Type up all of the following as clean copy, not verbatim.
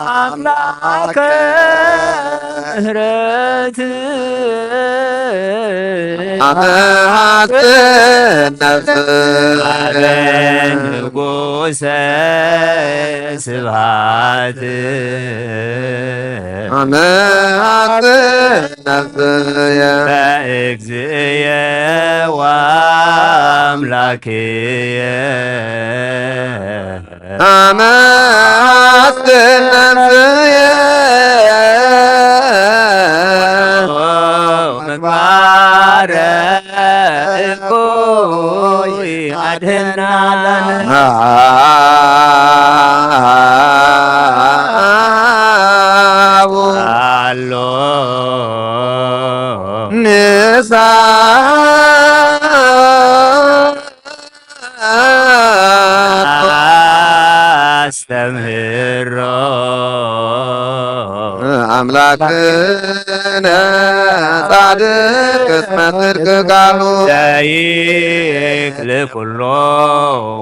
አምላከ ምሕረት አመሃት ነፍስ ንጉሠ ስብሐት አመሃት ነፍስየ በእግዚእየ ወአምላክየ አመሃት ነፍስየ ምግባረ እኩይ አድኅናነ አሎ ንሳ አስተምህሮ አምላክነ ጻድቅ እስመ ጽድቅ ቃሉ ዘይክል ኩሎ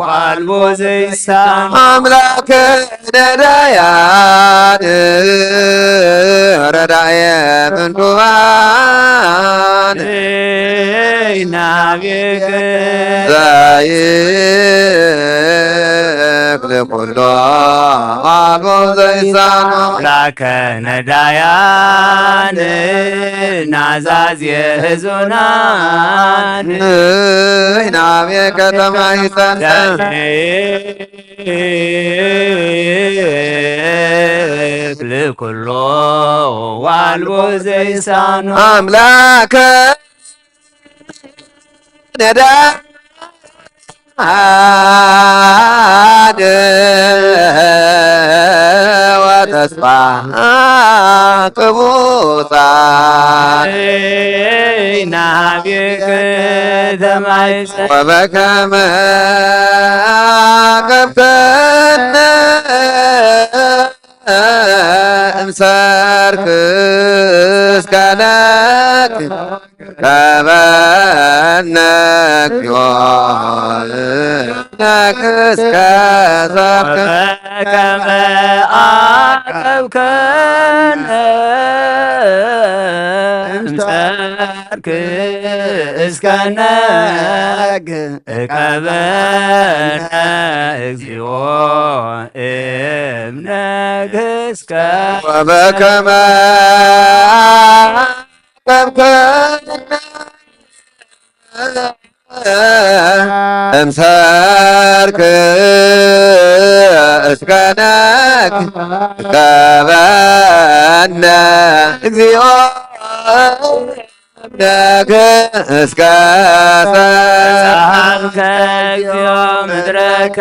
ወአልቦ ዘይሳን አምላክነ ዳያን ረዳየ ምንዱባን ናቤከ ዘይክል ኩሎ አልቦ ዘይሳን አምላከ ነዳያን ናዛዝየ ሕዙናን ናቤ ከተማ ይሰንጠን ዘይክል ኩሎ ወአልቦ ዘይሳን አምላከ ነዳያን ወተስፋ ቅቡፃን ናቤከ ተማይፀን ወበከመ ገብተነ እምሰርክ እስከ ነክ ከበነ እግዚኦ ነክ እስከ ሰርክ ከመ አቀብከነ እምሰርክ እስከ ነግ እቀበነ እግዚኦ እምነግ እስከ ወበከመ አቀብከነ እምሰርክ እስከ ነክ ከበነ እግዚኦ ነክ እስከ ጸሐፍከ እግዚኦ ምድረከ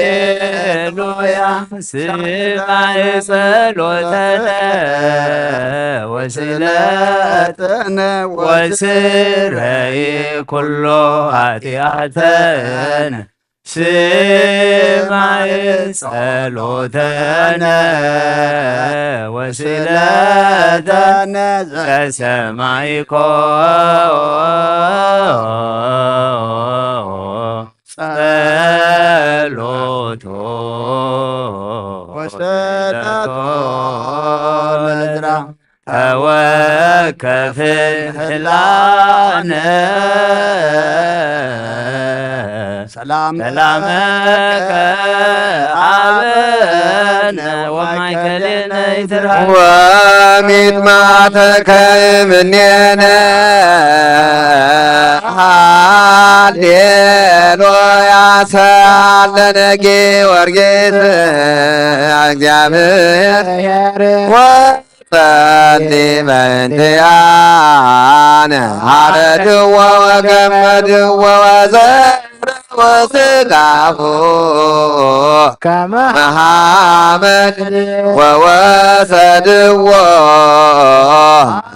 ሃሌሉያ ስማዕ ጸሎተነ ወስእለተነ ወስረይ ኩሎ ኃጢአተነ ስማዕ ጸሎተነ ወስእለተነ ዘሰማዕኮ ጸሎቶ ወስእለቶ ለዕዝራ ተወከፍ ህላነ ሰላመከ አበነ ወማእከሌነ ይትርሐቅ ወሚጥማተከ እምኔነ ሃሌሉያ ሳለነ ጊዮርጊስ እግዚአብሔር ጸልይ በእንቲአነ ሐረድዎ ወገመድዎ ወዘረ ወሥጋሁ ከመ ሐመድ ወወሰድዎ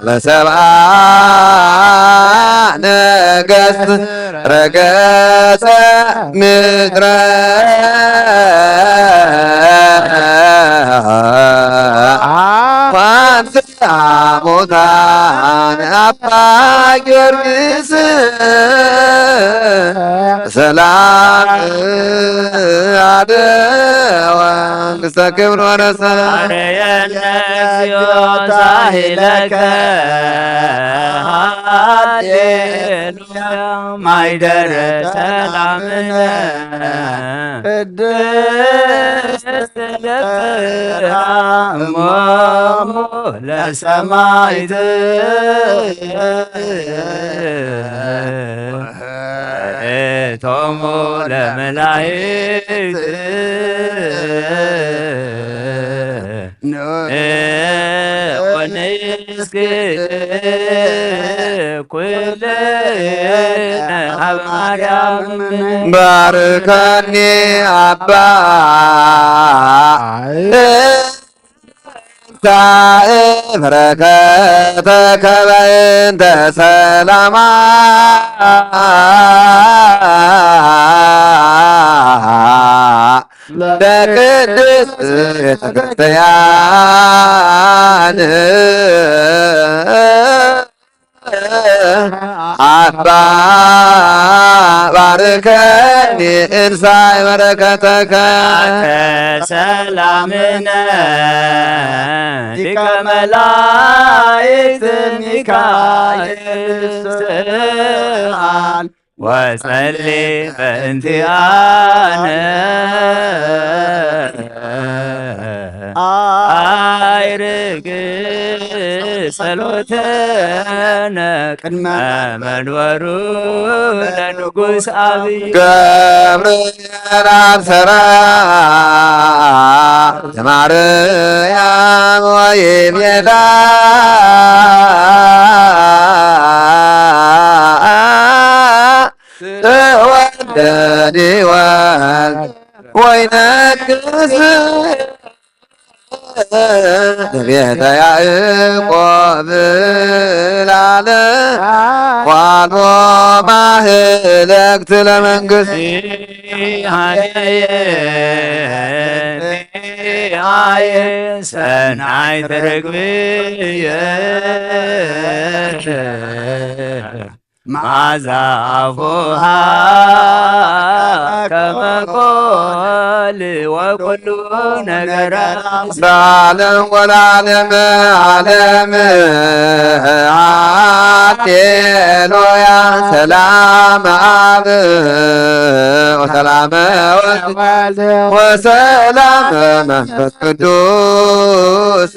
በሰብአ ነገሥት ረገጸ ምድረ ሙታን አባ ጊዮርጊስ ሰላም ፈቃደ ወንግሥተ ክብር ወረሰብ አርየነ እግዚኦ ሳሂለከ ሃሌሉያ ማይደረ ሰላምነ ቅድስት ለትሃ እሞሙ ለሰማዕት ቶሙ ለመላእክት ወንስግድ ኩልነ ሀበ ማርያም ባርከኒ አባ በረከተከ በእንተ ሰላማ ለቅድስት ቤተ ክርስቲያን አባ ባርከኒ እንሳይ በረከተከ ሰላምነ ሊቀ መላእክት ሚካኤል ስብሐት ወጸሊ በእንቲአነ አይርግ ጸሎተነ ቅድመ መንበሩ ለንጉሥ አብይ ገብርኤል አብሰራ ለማርያም ወይቤላ ተወደዲ ወልድ ወይነግሥ ለቤተ ያዕቆብ ላለ ዋልቦ ማህለክት ለመንግሥት አየ ሰናይት ርግብየ መዓዛ አፉሃ ከመ ኮል ወኩሉ ነገረ ለዓለም ወለዓለመ ዓለም ሃሌሉያ ሰላም አብ ወሰላም ወልድ ወሰላም መንፈስ ቅዱስ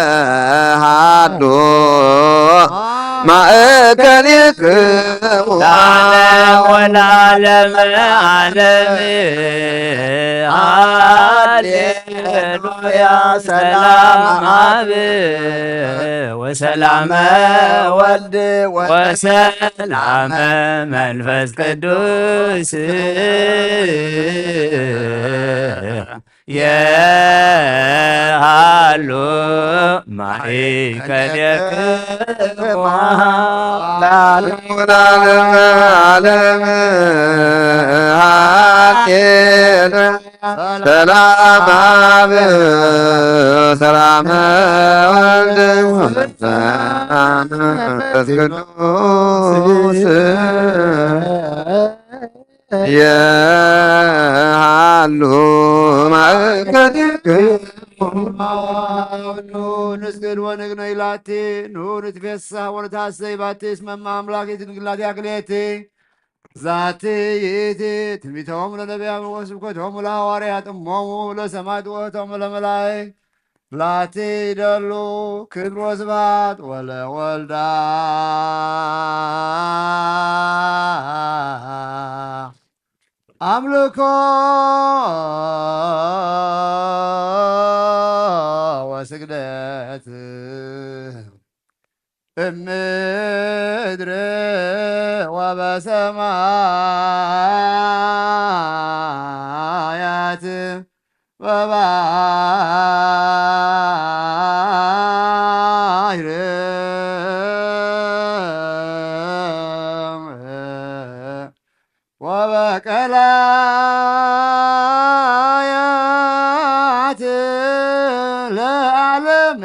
የሃሉ ማእከልክሙ ወለዓለመ ዓለም ሃሌሉያ ሰላም አብ ወሰላመ ወልድ ወሰላመ መንፈስ ቅዱስ የሃሉ ማእከልክሙ ለዓለመ ዓለም ሃሌሉያ ሰላም አብ ሰላም ወልድ ወሰላም መንፈስ ቅዱስ የሃሉ ንስግድ ወንግነ ይላቴ ኑር ትፌሳህ ወነታሰይ ባቴ እስመ አምላክ የትንግላት ያክሌቴ ዛቴ ይእቲ ትንቢቶሙ ለነቢያት ወስብከቶሙ ለሐዋርያት እሞሙ ለሰማዕት ወእቶሙ ለመላእክት ላቴ ይደሉ ክብር ወስብሐት ወለወልዳ አምልኮ ወስግደት እምድር ወበሰማያት ወባሕር ወበቀላያት ለዓለመ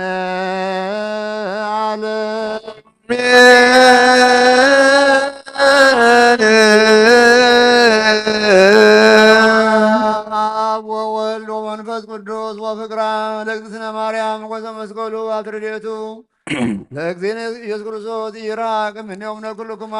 ዓለም ሀብት ረድኤቱ ለእግዚእነ ኢየሱስ ክርስቶስ ይራቅ እምኔሆሙ ለኵልክሙ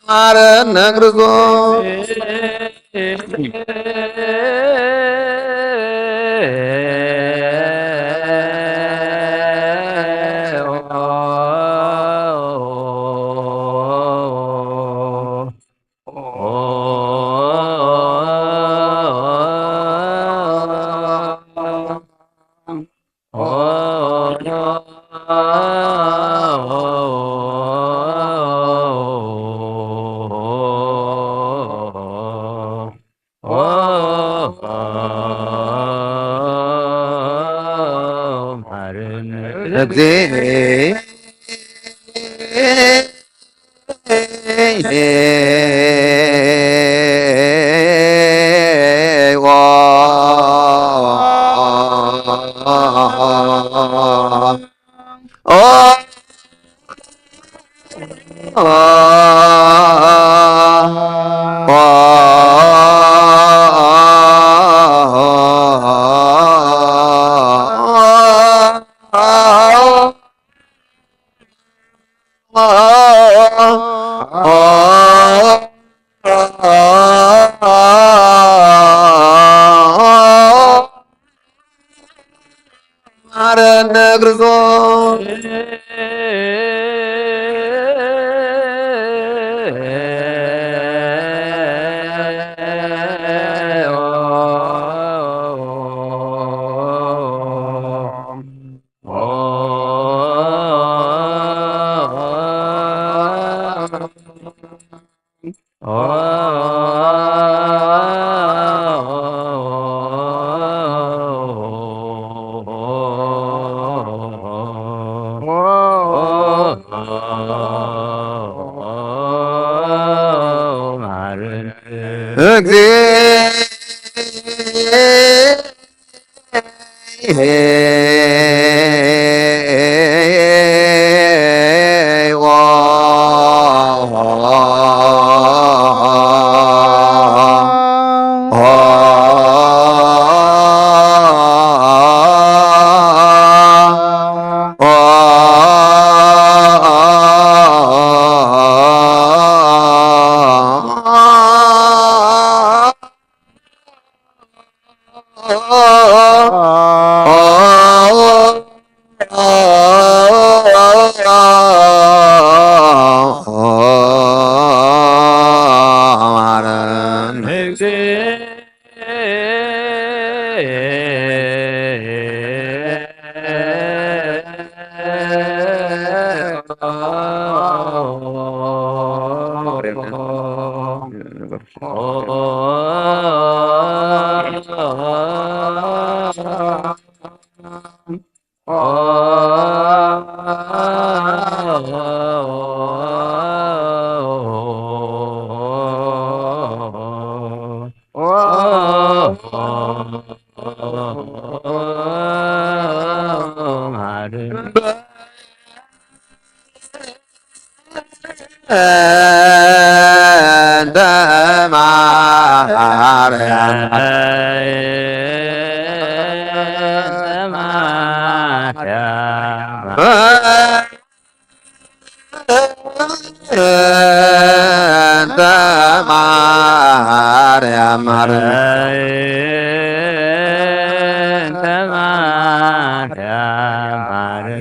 ማረነ ክርስቶስ ማረነ ክርስቶስ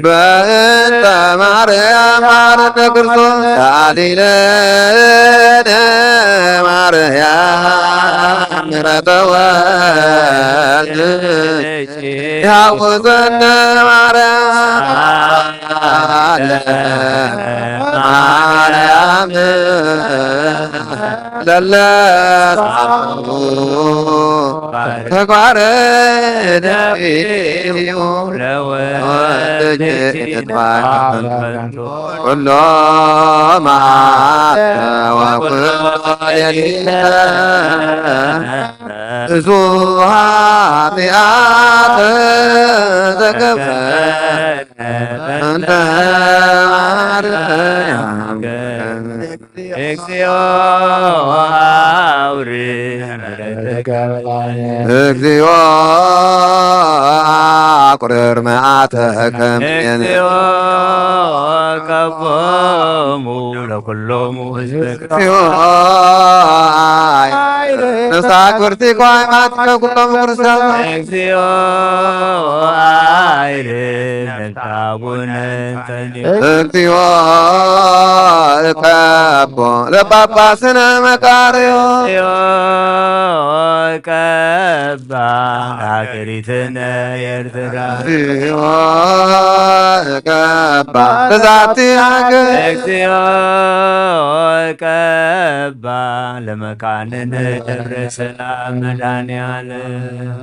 በእንተ ማርያም ማረነ ክርስቶስ አሊለነ ማርያም ምሕረተ ወልድ ያውዘነ ማርያም ለለ ተቋረ ኩሎ ብዙ ኃጢአት ተገብረ እንተ ማርያም እግዚኦ እግዚኦ ቁርር መዓተከ እግዚኦ ከቦሙ ለኩሎሙ ህዝብከ ነሳክብርቲ ኳይማት ከኩሎም ክርስቲያን እግዚኦ አይርህ አቡነ እግዚኦ እቀቦ ለጳጳስነ መቃርዮ ቀባ አገሪትነ ኤርትራ እግዚኦ እቀባ ለዛቲ ሀገር እግዚኦ ቀባ ለመካንነ ደብረ ሰላም መድኃኔዓለም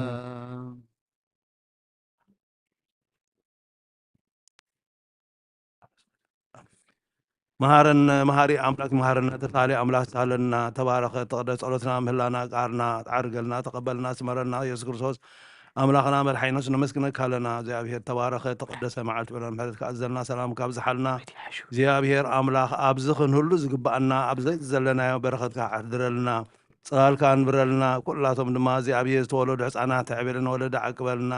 መሃረነ መሃሪ አምላክ መሃረነ ተታሊ አምላክ ሳለና ተባረከ ተቀደስ ጸሎትና ምህላና ቃርና ጣርገልና ተቀበልና ስመረና ኢየሱስ ክርስቶስ አምላክና መድኃኒና ነመስግነ ካለና እግዚአብሔር ተባረከ ተቀደሰ መዓልት ብለን ማለት ከአዘልና ሰላም ካብዝሓልና እግዚአብሔር አምላክ አብዝኽን ሁሉ ዝግባአና አብዘይት ዘለናዮ በረኸትካ አድረልና ጸላልካ እንብረልና ኩላቶም ድማ እግዚአብሔር ዝተወለዱ ህፃናት ዕብልና ወለዳ አቅበልና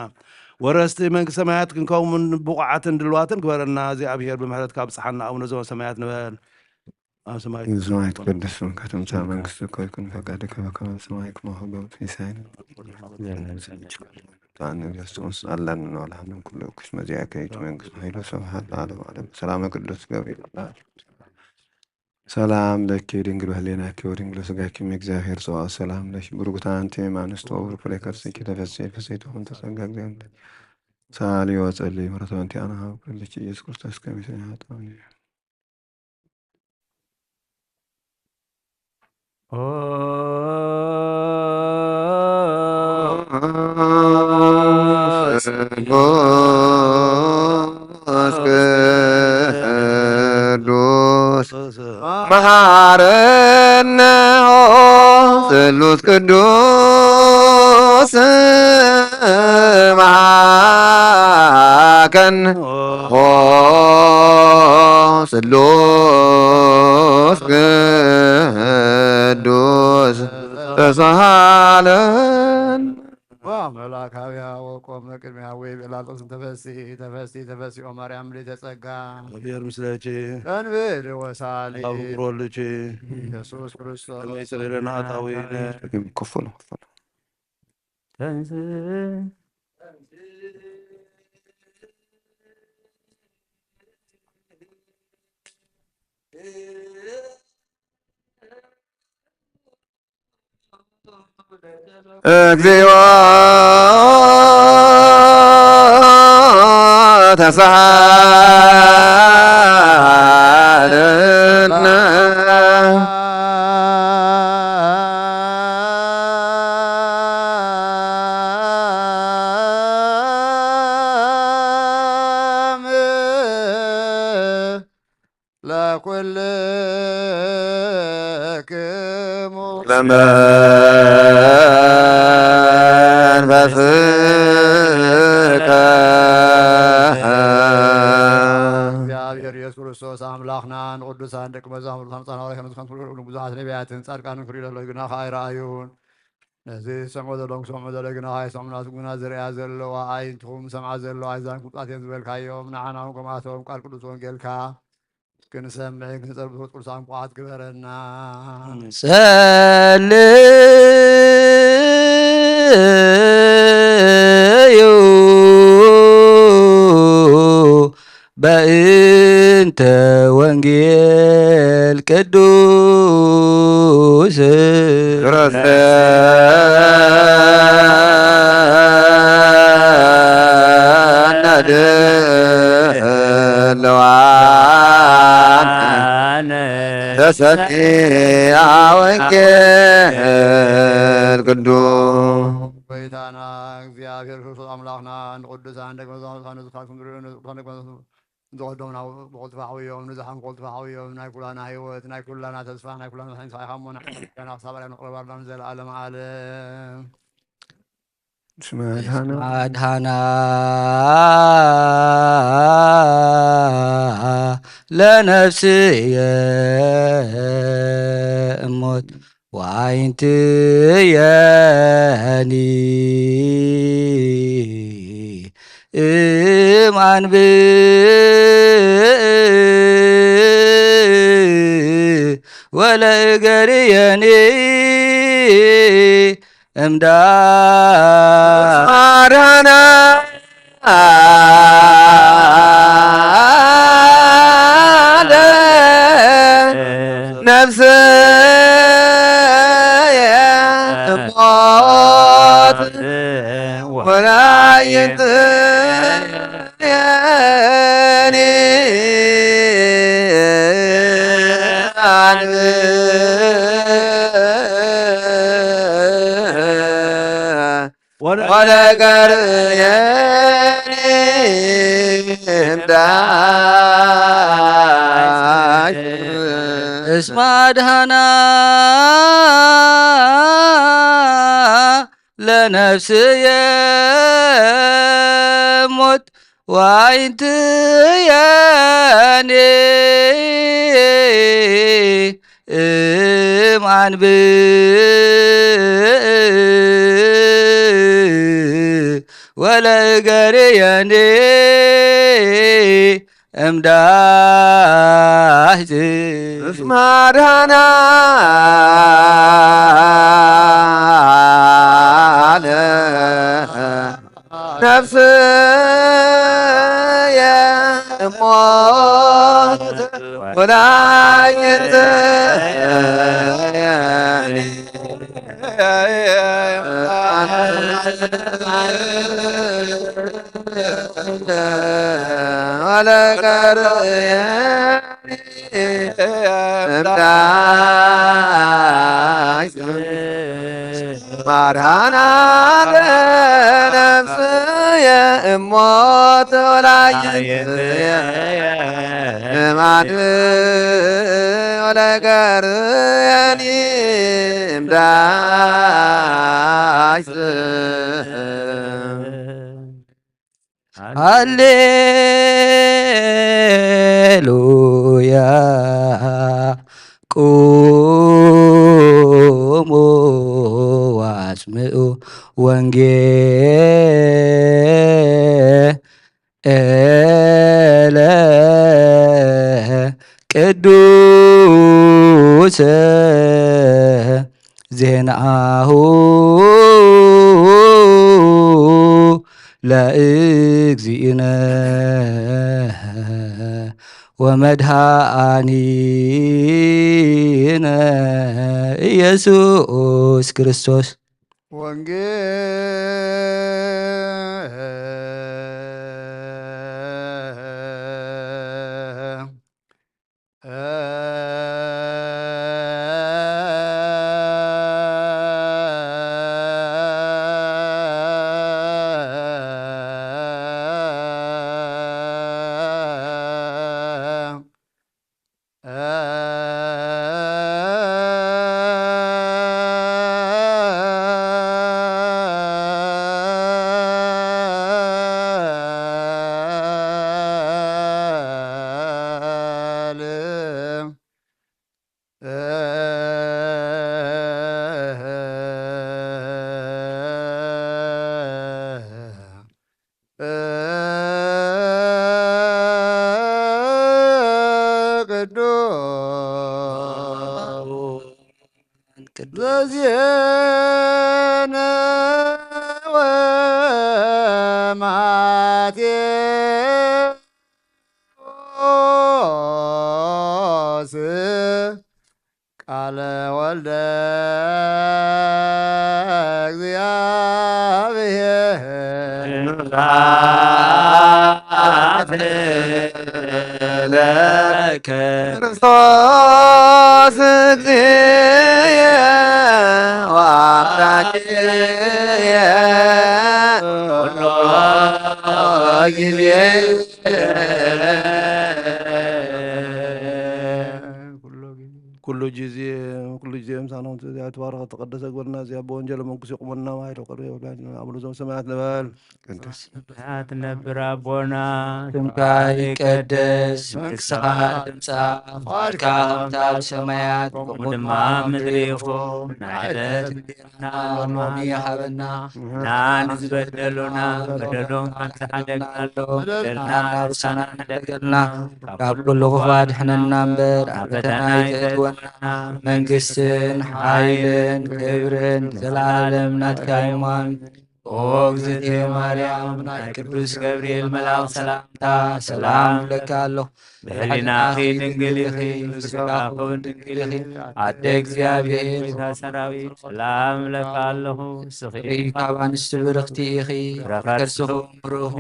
ወረስቲ መንግስት ሰማያት ክንከውን ብቁዓትን ድልዋትን ክበረና እግዚአብሔር በምህረት ካብጽሐና አቡነ ዘበሰማያት ንበል ኣብ ሰማይ ሰማይ ተቀደስ ስምከ ትምጻእ መንግስትከ ይኩን ፈቃድከ በከመ በሰማይ ከማሁ በሲሳይነ ታን ክርስቶስ አለን ነው ለሐንም ኩሉ ኩሽ መዚያከ ይት መንግስት ኃይሎ ሰብሐት ለዓለም ዓለም ሰላም ቅዱስ ገብርኤል ሰላም ለኪ ድንግል በህሊናኪ ወድንግል ስጋኪ እግዚአብሔር ሰው ሰላም ለሽ ብሩክታ አንቲ ማንስቶ ወር ፍሬከርሰኪ ተፈሰይ ፈሰይቶ ሆን ተሰጋ እግዚአብሔር ሳሊ ወጸልይ ምሕረቱን ቲያና ለኪ ኢየሱስ ክርስቶስ ከሚሰኝ አጣኒ ኦ መሐረነ ስሉስ ቅዱስ መሐከን ስሉስ ቅዱስ ተሳሃለን መላካዊ ወቆም ቅድሚያ ወይ ጲላጦስን ተፈሲ ኦ ማርያም ለተጸጋ እግዚአብሔር ምስለች እንብል ወሳሊ አብሮልች ኢየሱስ ክርስቶስ ለሰለና አጣዊነ ከፈሉ ተንስ እግዚኦ ተሳሃለነ ለኩልክሙ ለመንፈስከ እግዚአብሔር ኢየሱስ ክርስቶስ አምላክናን ቅዱሳን ደቀ መዛሙርቱ አምሳናዊ ከመዝካን ሁሉ ብዙኃት ነቢያትን ጻድቃንን ክሪለ ለግና ኻይራዩን ነዚህ ሰምዖ ዘለዎም ሰምዖ ዘለ ግና ኻይ ሰምናት ጉና ዝርያ ዘለዋ አይንትኹም ሰምዓ ዘለዋ አይዛን ቁጣቴን ዝበልካዮም ንዓናውን ከማቶም ቃል ቅዱስ ወንጌልካ ክንሰምዕ ክንጸርብ ቅዱሳን ቋት ግበረና ጸልዩ በእንተ ወንጌል ቅዱስ ረሰነድለዋን ሰፊያ ወንጌል ቅዱስ ወይታና እግዚአብሔር ክርስቶስ አምላክና ንቅዱሳን ደቀ መዛሙርትካ ንዝካልኩም ዝቀደሙና ብቁልቲ ፈሓውዮም ንዝሓን ብቁልቲ ፈሓውዮም ናይ ኩላና ህይወት ናይ ኩላና ተስፋ ናይ ኩላና መድሓኒት ኢኻሞና ክሳብ ንቅረባልና ዘለኣለም ዓለም አድሃና ለነፍስየ እሞት ወአይንትየኒ እምአንብ ወለእገርየኒ እምዳርሃና ነፍስየ እሞት ወላይንትየኒ አንብ ወለቀርየኒ እምዳይ እስመ አድሃና ለነፍስየ ሞት ወአይንትየኒ እምአንብ ወለእገርየኒ እምዳህዝ እስመ አድሃና ነፍስየ እሞት ወላይንትየኒ ወለቀርየኒ እምዳይ ማርሃና ለነፍስየ እሞት ወላይንትየኒ እምአንብ ወለቀርየኒ እምዳይ ሃሌሉያ ቁሙ ዋስምዑ ወንጌለ ቅዱስ ዜናሁ ለእግዚእነ ወመድኃኒነ ኢየሱስ ክርስቶስ ዘዜነ ወማቴዎስ ቃለ ወልደ እግዚአብሔር ክርስቶስ እግዚእ ወአምላክየ ኩሎ ጊዜ كل جزء إنسان تبارك تقدس قبلنا زي أبو أنجل منكس يقومنا ما يلقى عملوا زم سمعت نبال سمعت نبر أبونا ስምካ ይቀደስ መንግሥትኻ ትምጻእ ፈቃድካ ከምታ ኣብ ሰማያት ከምኡ ድማ ኣብ ምድሪ ይኹን ንዕለት እንጀራና ሎሚ ሃበና ናን ዝበደሉና በደሎም ሓንሳሓደግናሎ በደልና ርሳና ንደገልና ካብ ኩሉ ክፉ ኣድሕነና እምበር ኣብ ፈተና ይእትወና መንግስትን ሓይልን ክብርን ዘለዓለም ናትካ እዩ አሜን። ኦ እግዝእትየ ማርያም ናይ ቅዱስ ገብርኤል መልአክ ሰላምታ ሰላም ለካ ኣለኹ ብሕሊናኺ ድንግል ኢኺ ብስጋኹ ድንግል ኢኺ ኣደ እግዚአብሔር ጌታ ሰራዊት ሰላም ለካ ኣለኹ ስኺ ካብ ኣንስቲ ብርኽቲ ኢኺ ከርስኹም ብሩኽ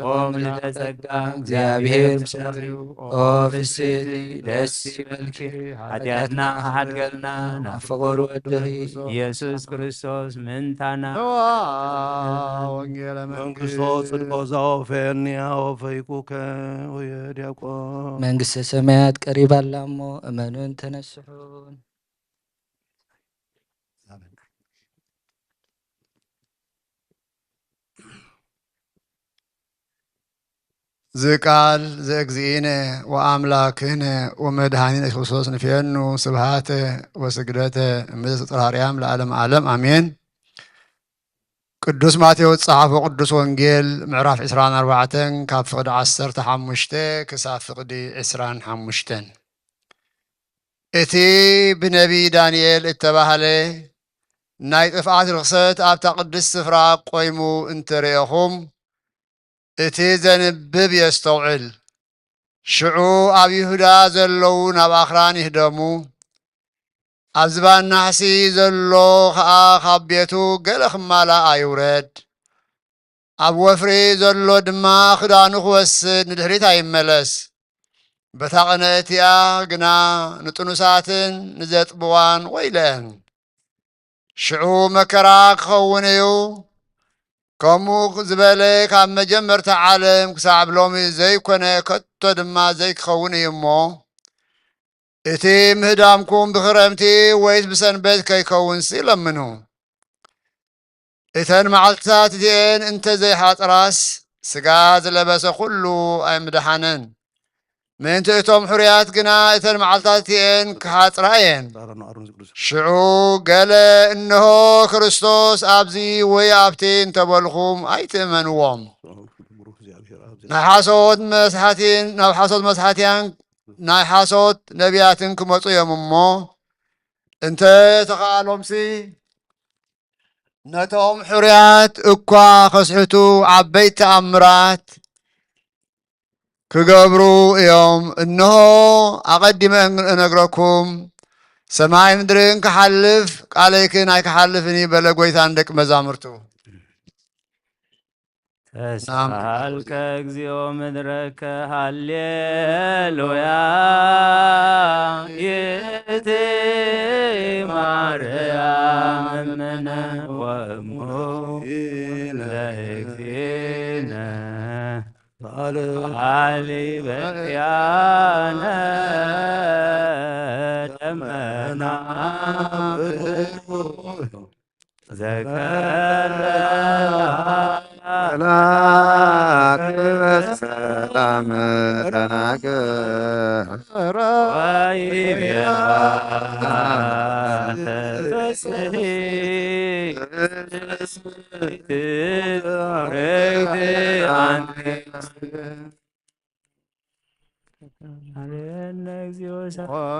ኦ ምልዕተ ጸጋ እግዚአብሔር ምስለኺ ኦ ፍስሕቲ ደስ ይበልኪ ኃጢአትና ሓድገልና ናብ ፍቑር ወድኺ ኢየሱስ ክርስቶስ ምንታና ወንጌለ መንግስቶ ጽድቆ ዘወፈየኒ ወፈይኩከ ወየ ዲያቆን መንግሥተ ሰማያት ቀሪባላ እሞ እመኑን ተነስሑን ዝቃል ዘእግዚእነ ወአምላክነ ወመድኃኒነ ክርስቶስ ንፌኑ ስብሃተ ወስግደተ እምዝ ጽርሃርያም ለዓለም ዓለም አሜን። ቅዱስ ማቴዎስ ጸሓፎ ቅዱስ ወንጌል ምዕራፍ 24 ካብ ፍቕዲ 15 ክሳብ ፍቕዲ 25 እቲ ብነቢይ ዳንኤል እተባህለ ናይ ጥፍኣት ርክሰት ኣብታ ቅድስት ስፍራ ቆይሙ እንተርእኹም እቲ ዘንብብ የስተውዕል ሽዑ ኣብ ይሁዳ ዘለዉ ናብ ኣኽራን ይህደሙ ኣብ ዝባን ናሕሲ ዘሎ ኸዓ ካብ ቤቱ ገለ ክማላእ ኣይውረድ ኣብ ወፍሪ ዘሎ ድማ ክዳኑ ክወስድ ንድሕሪት ኣይመለስ በታ ቐነእቲኣ ግና ንጥኑሳትን ንዘጥብዋን ወይለአን ሽዑ መከራ ክኸውን እዩ ከምኡ ዝበለ ካብ መጀመርታ ዓለም ክሳብ ሎሚ ዘይኮነ ከቶ ድማ ዘይክኸውን እዩ እሞ እቲ ምህዳምኩም ብኽረምቲ ወይስ ብሰንበት ከይከውንስ ይለምኑ እተን መዓልትታት እቲአን እንተ ዘይሓጥራስ ስጋ ዝለበሰ ኩሉ ኣይምድሓነን ምእንቲ እቶም ሕሩያት ግና እተን መዓልትታት እቲአን ክሓጥራ እየን ሽዑ ገለ እንሆ ክርስቶስ ኣብዚ ወይ ኣብቲ እንተበልኹም ኣይትእመንዎም ናይ ሓሶት መስሓትያን ናይ ሓሶት ነቢያትን ክመፁ እዮም እሞ እንተ ተኻሎምሲ ነቶም ሕሩያት እኳ ከስሕቱ ዓበይቲ ተኣምራት ክገብሩ እዮም እንሆ ኣቐዲመ እነግረኩም ሰማይ ምድርን ክሓልፍ ቃለይክን ኣይክሓልፍኒ በለ ጐይታን ደቂ መዛሙርቱ ተስፋልከ እግዚኦ ምድረከ ሃሌሉያ ይእቲ ማርያም እምነ ወእሙ ለእግዚእነ ዓሊ በያነ ደመና ዘከረ መልአክ በሰላም ተናገረ ወይቤላ ተፈስሒ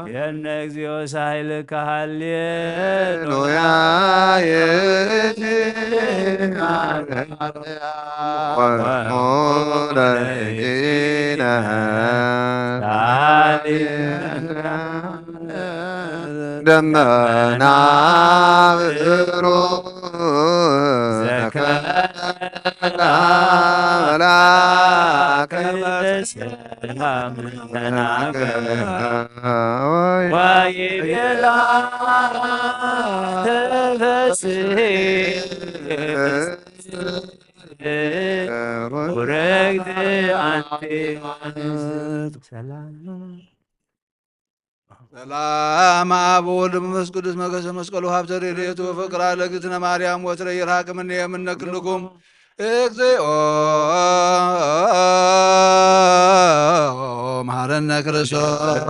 የነ እግዚኦ ሳይልከ ሃሌሉያ የእቲ ወሞለኢነ ደመና ብሩህ ዘከራ መልአከ በሰላም ተናገረ ورقد أنت سلام ሰላም አብ ወልድ መንፈስ ቅዱስ መገሰ መስቀሉ ሀብተ ረድኤቱ ፍቅር ለእግዝእትነ ማርያም ወትረ ይርሐቅ እምኔ የምነክልኩም እግዚኦ መሐረነ ክርስቶስ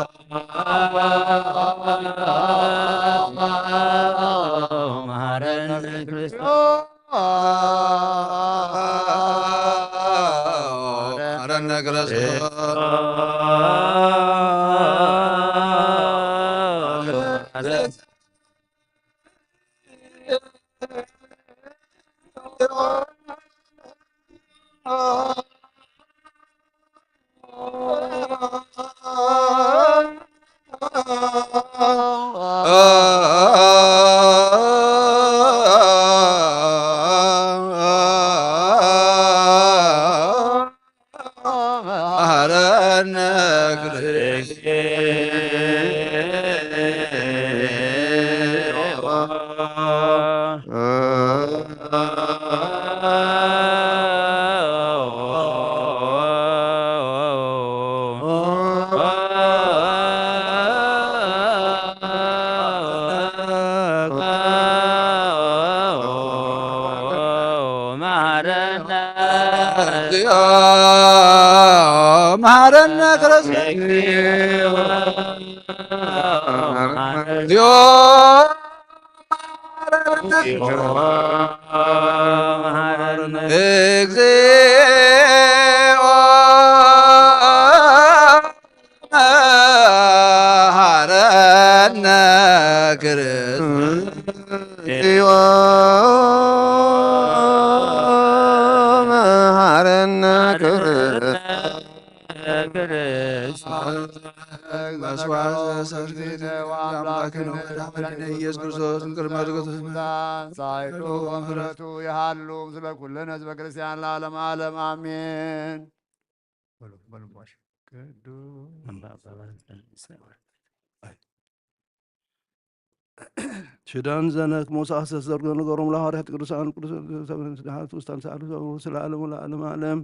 መሐረነ ክርስቶስ መሐረነ ክርስቶስ መሐረነ ኢየሱስ ክርስቶስ ሳይሉ ወምሕረቱ ያሃሉ ምስለ ኩልነ ሕዝበ ክርስቲያን ለዓለመ ዓለም አሜን። ሽዳን ዘነክ ሞሳስ ዘርጎ ነገሮም ለሐዋርያት ቅዱሳን ቅዱሳን ውስታን ሰዓሉ ስለ ዓለሙ ለዓለም ዓለም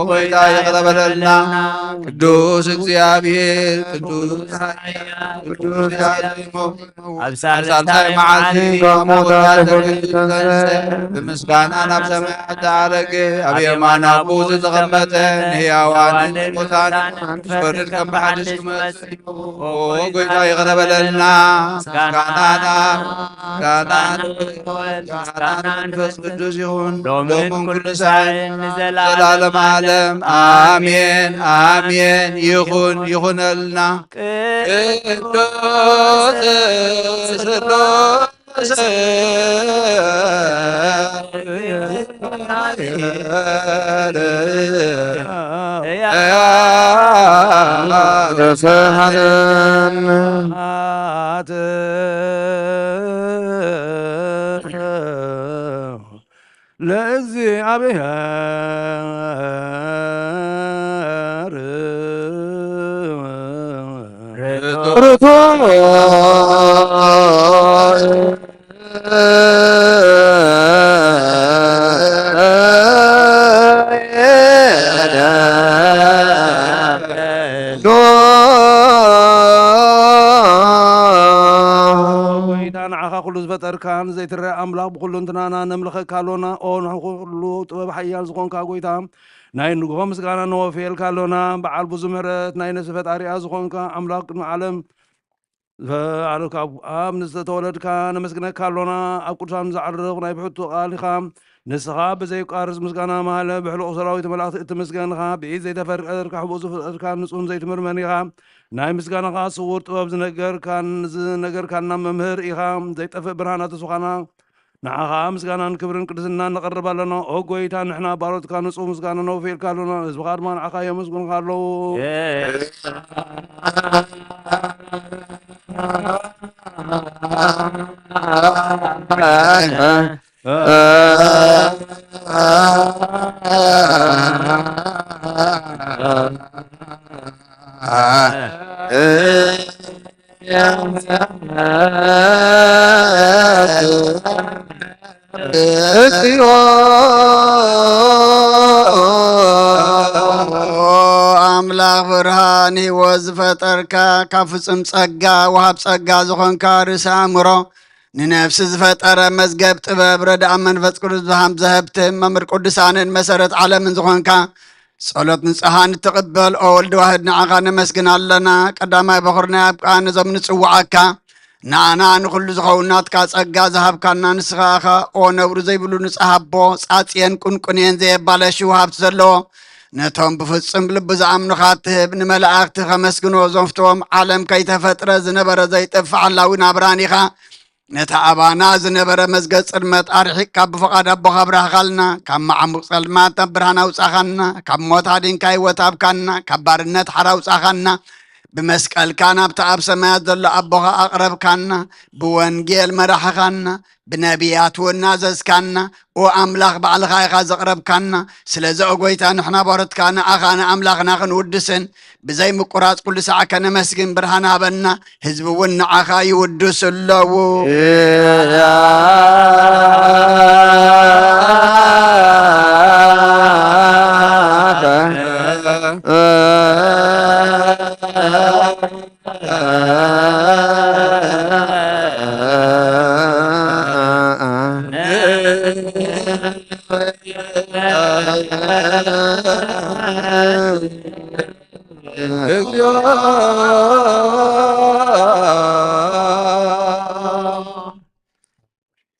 ቆይታ የምረበለልና ቅዱስ እግዚአብሔር ቅዱስ አብሳልታይ መዓልቲ ብምስጋና ናብ ሰማያት ተዓረገ ኣብ የማን አቡ ዝተቐመጠ ንሕያዋንን ሙታንን ዝፈርድ ከም ብሓድሽ ክመጽእ ጎይታ ይቕረ በለልና ምስጋናና መንፈስ ቅዱስ ይሁን ሎምን ኩሉ ሰዓትን ንዘላለም ዓለም አሜን አሜን። ይኹነልና ቅዱስ ስሉስ ዝፈጠርካን ዘይትረአ ኣምላኽ ብኩሉ እንትናና ነምልኸካ ኣሎና ኦ ንኩሉ ጥበብ ሓያል ዝኾንካ ጎይታ ናይ ንግሆ ምስጋና ነወፍየልካ ኣሎና በዓል ብዙ ምሕረት ናይ ነፍሲ ፈጣሪኣ ዝኾንካ ኣምላኽ ቅድሚ ዓለም ኣብ ንዝተወለድካ ነመስግነካ ኣሎና ኣብ ቅዱሳን ዝዓርቕ ናይ ብሕቱ ቃል ኢኻ ንስኻ ብዘይቋርስ ምስጋና ማሃለ ብሕሉቕ ሰራዊት መላእኽቲ እትመስገንኻ ብኢድ ዘይተፈርቀርካ ሕቡእ ዝፍጠርካ ንጹህን ዘይትምርመን ኢኻ ናይ ምስጋናኻ ስውር ጥበብ ዝነገርካና መምህር ኢኻ ዘይጠፍእ ብርሃና ተስኻና ንዓኻ ምስጋናን ክብርን ቅድስናን ነቐርብ ኣለና ኦ ጎይታ ንሕና ባሮትካ ንጹህ ምስጋና ነውፍየልካ ኣለና ህዝብኻ ድማ ንዓኻ የመስግኑካ ኣለዉ አምላክ ብርሃን ሕይወት ዝፈጠርካ ካብ ፍጹም ጸጋ ወሃብ ጸጋ ዝኾንካ ርእሲ ኣእምሮ ንነፍሲ ዝፈጠረ መዝገብ ጥበብ ረዳእ መንፈስ ቅዱስ ብሃም ዘህብቲ መምህር ቅዱሳንን መሰረት ዓለምን ዝኾንካ ጸሎት ንጽሓን እትቕበል ኦ ወልዲ ዋህድ ንዓኻ ነመስግን ኣለና ቀዳማይ በኹርና ኣብቃ ነዞም ንጽዋዓካ ንኣና ንኹሉ ዝኸውናትካ ጸጋ ዝሃብካና ንስኻ ኢኻ ኦ ነብሩ ዘይብሉ ንጽሓቦ ጻጽየን ቁንቁንየን ዘየባለሽ ውሃብቲ ዘለዎ ነቶም ብፍጹም ልቢ ዝኣምኑኻ ትህብ ንመላእኽቲ ኸመስግኖ ዞንፍትዎም ዓለም ከይተፈጥረ ዝነበረ ዘይጥፍዕ ዓላዊ ናብራን ኢኻ ነታ ኣባና ዝነበረ መዝገብ ጽልመት ኣርሒቕካ ብፍቓድ ኣቦኻ ብራህኻልና ካብ መዓሙቕ ጸልማት ናብ ብርሃን ኣውጻኻና ካብ ሞት ኣድንካ ሕይወት ኣብካና ካብ ባርነት ሓር ኣውጻኻና ብመስቀልካ ናብቲ ኣብ ሰማያት ዘሎ ኣቦኻ ኣቕረብካና ብወንጌል መራሕኻና ብነቢያት እውን ናዘዝካና ኦ ኣምላኽ ባዕልኻ ኢኻ ዘቕረብካና ስለዚ ኦ ጎይታ ንሕና ባሮትካ ንዓኻ ንኣምላኽና ክንውድስን ብዘይ ምቁራጽ ኩሉ ሰዓ ከነመስግን ብርሃን ሃበና ህዝቢ እውን ንዓኻ ይውድሱ ኣለዉ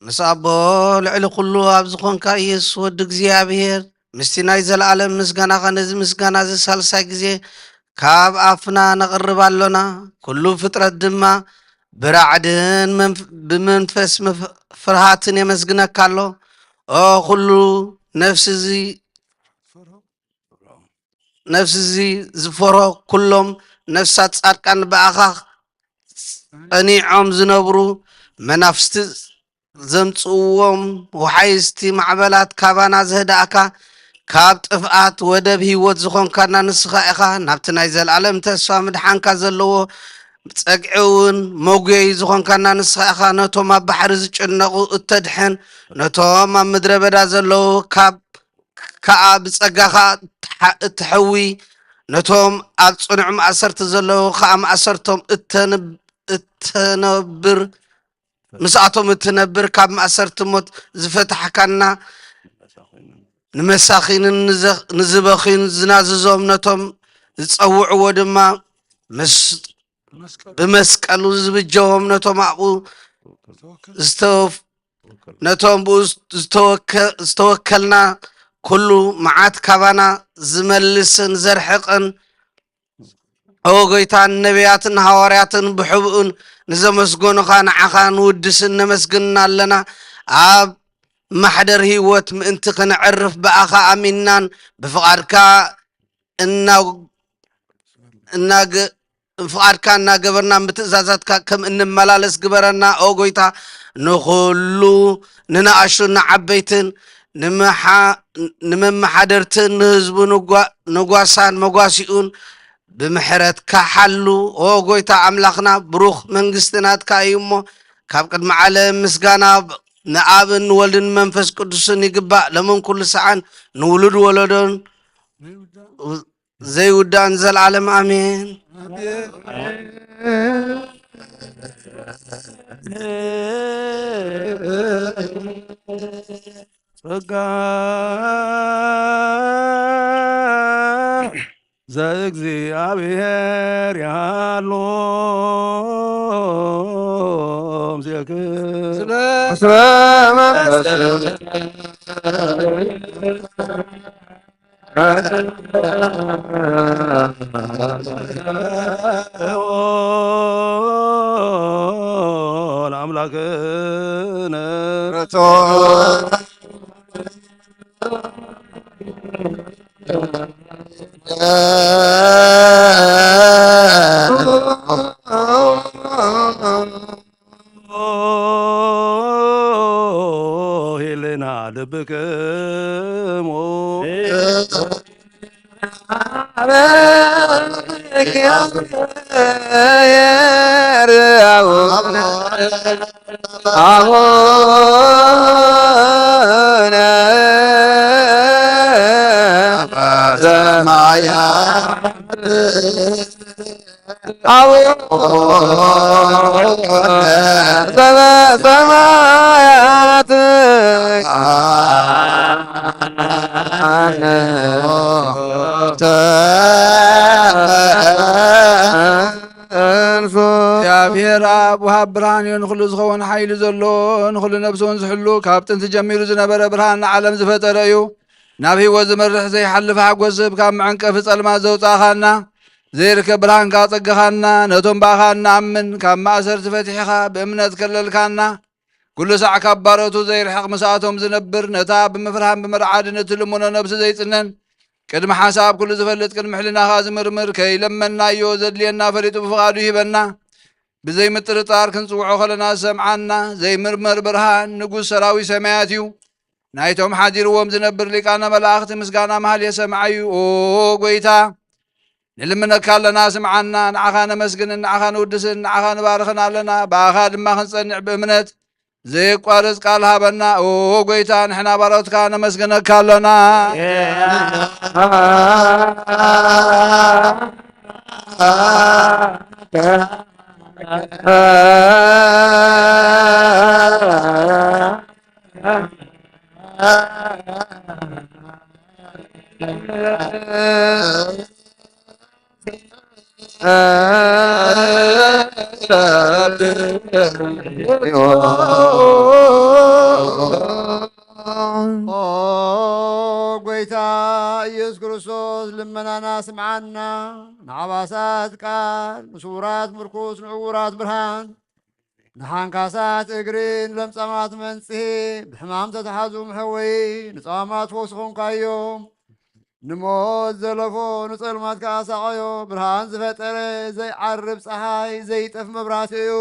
ምስ ኣቦ ልዕሊ ኩሉ ኣብ ዝኾንካ ኢየሱስ ወዲ እግዚኣብሔር ምስቲ ናይ ዘለዓለም ምስጋናኻ ነዚ ምስጋና እዚ ሳልሳይ ግዜ ካብ ኣፍና ነቕርብ ኣሎና ኩሉ ፍጥረት ድማ ብራዕድን ብመንፈስ ፍርሃትን የመስግነካ ኣሎ ኦ ኩሉ ነፍሲ እዚ ዝፈሮ ኩሎም ነፍሳት ጻድቃን ብኣኻ ጸኒዖም ዝነብሩ መናፍስቲ ዘምጽእዎም ወሓይስቲ ማዕበላት ካባና ዝህዳእካ ካብ ጥፍኣት ወደብ ህይወት ዝኾንካና ንስኻ ኢኻ ናብቲ ናይ ዘለዓለም ተስፋ ምድሓንካ ዘለዎ ጸግዒውን መጉየይ ዝኾንካና ንስኻ ኢኻ ነቶም ኣብ ባሕሪ ዝጭነቑ እተድሕን ነቶም ኣብ ምድረ በዳ ዘለዉ ከዓ ብጸጋኻ እትሐዊ ነቶም ኣብ ጽኑዕ ማእሰርቲ ዘለዉ ከዓ ማእሰርቶም እተነብር ምስኣቶም እትነብር ካብ ማእሰርቲ ሞት ዝፈታሕካና ንመሳኺንን ንዝበኺን ዝናዝዞም ነቶም ዝጸውዕዎ ድማ ብመስቀሉ ዝብጀዎም ነቶም ኣብኡ ነቶም ብኡ ዝተወከልና ኩሉ መዓት ካባና ዝመልስን ዘርሕቕን أوغيتان نبياتن حوارياتن بحبؤن نزمسغونخا نعخا نودسن نمسغننا لنا أب محدر هيوت انت نعرف بأخا أمينان بفقاركا إنا فقاركا إنا قبرنا بتأزازاتكا كم إن ملالس قبرنا أوغيتا نخلو نناقشو نعبيتن نمحدرتن نهزبو نقواسان مقواسيون بمحرت كحلو أوغيتا أملاخنا بروخ منغستنات كايمو كاب قد معلم مسغانا نعابن ولدن منفس قدسن يقبع لمن كل ساعة نولد ولدن زي ودان زل العالم آمين زي እግዚአብሔር ያሎም ለአምላክነ ሄሌና ልብክሙ እግዚአብሔር አብ ወሃብ ብርሃን እዩ ንኩሉ ዝኸውን ሓይሊ ዘሎ ንኩሉ ነብስውን ዝሕሉ ካብ ጥንቲ ጀሚሩ ዝነበረ ብርሃን ንዓለም ዝፈጠረ እዩ ናብ ህይወት ዝመርሕ ዘይሓልፍ ሓጐስብ ካብ መዕንቀፊ ጸልማት ዘውፃእኻና ዘይርከብ ብርሃንካ ፀግኻና ነቶም ባእኻ ንኣምን ካብ ማእሰርቲ ፈቲሕኻ ብእምነት ከለልካና ኩሉ ሳዕ ካብ ባሮቱ ዘይርሕቕ ምስኣቶም ዝነብር ነታ ብምፍርሃን ብምርዓድን እትልሙኖ ነብሲ ዘይጽነን ቅድሚ ሓሳብ ኩሉ ዝፈልጥ ቅድሚ ሕሊናኻ ዝምርምር ከይለመናዮ ዘድልየና ፈሊጡ ብፍቓዱ ይሂበና ብዘይ ምጥርጣር ክንጽውዖ ኸለና ሰምዓና ዘይምርመር ብርሃን ንጉሥ ሰራዊ ሰማያት እዩ ናይቶም ሓዲርዎም ዝነብር ሊቃነ መላእኽቲ ምስጋና መሃል የሰምዓዩ ኦ ጐይታ ንልምነካ ኣለና ስምዓና ንዓኻ ነመስግንን ንዓኻ ንውድስን ንዓኻ ንባርኽን ኣለና ብኣኻ ድማ ክንጸንዕ ብእምነት ዘይቋርጽ ቃል ሃበና ኦ ጐይታ ንሕና ባሮትካ ነመስግነካ ኣለና ጌታ ኢየሱስ ክርስቶስ ልመናና ስምዓና ንዓባሳት ቃል ንስውራት ምርኩስ ንዕውራት ብርሃን ንሓንካሳት እግሪ ንለምጻማት መንጽሔ ብሕማም ተተሓዙ ምሕወይ ንጻማት ፈውሲ ኾንካዮም ንሞት ዘለፎ ንጸልማት ካሳቐዮ ብርሃን ዝፈጠረ ዘይዓርብ ፀሓይ ዘይጠፍ መብራህቲ እዩ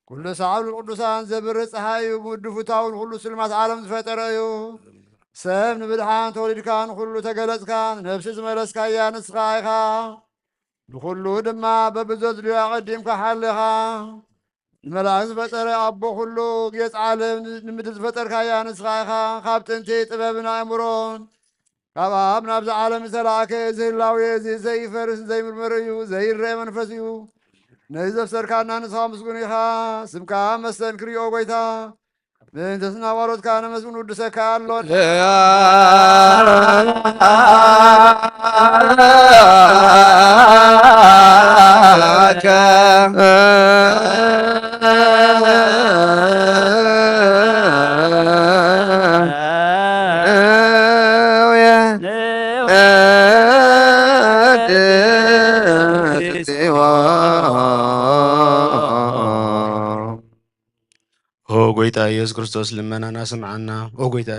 ኩሉ ሰዓብ ንቅዱሳን ዘብርህ ፀሓይ እዩ ብውድፉታው ንኩሉ ስልማት ዓለም ዝፈጠረ እዩ ሰብ ንብድሓን ተወሊድካ ንኩሉ ተገለጽካ ነፍሲ ዝመለስካያ ንስኻ ኢኻ ንኩሉ ድማ በብዘድልዮ ኣቐዲምካ ሓሊኻ ንመላእክት ዝፈጠረ ኣቦ ኩሉ ጌጽ ዓለም ንምድር ዝፈጠርካያ ንስኻ ኢኻ ካብ ጥንቲ ጥበብን ኣእምሮን ካብ ኣብ ናብዚ ዓለም ዝተላእከ ዝህላዌ እዚ ዘይፈርስ ዘይምርምር እዩ ዘይርአ መንፈስ እዩ ነዚ ዘብሰርካና ንስኻ ምስጉን ኢኻ ስምካ መስተንክርኦ ጐይታ ምእንተ ስናባሮትካ ነመስግን ውድሰካ ኣሎን ኢየሱስ ክርስቶስ ልመናና ስምዓና ወጎይታ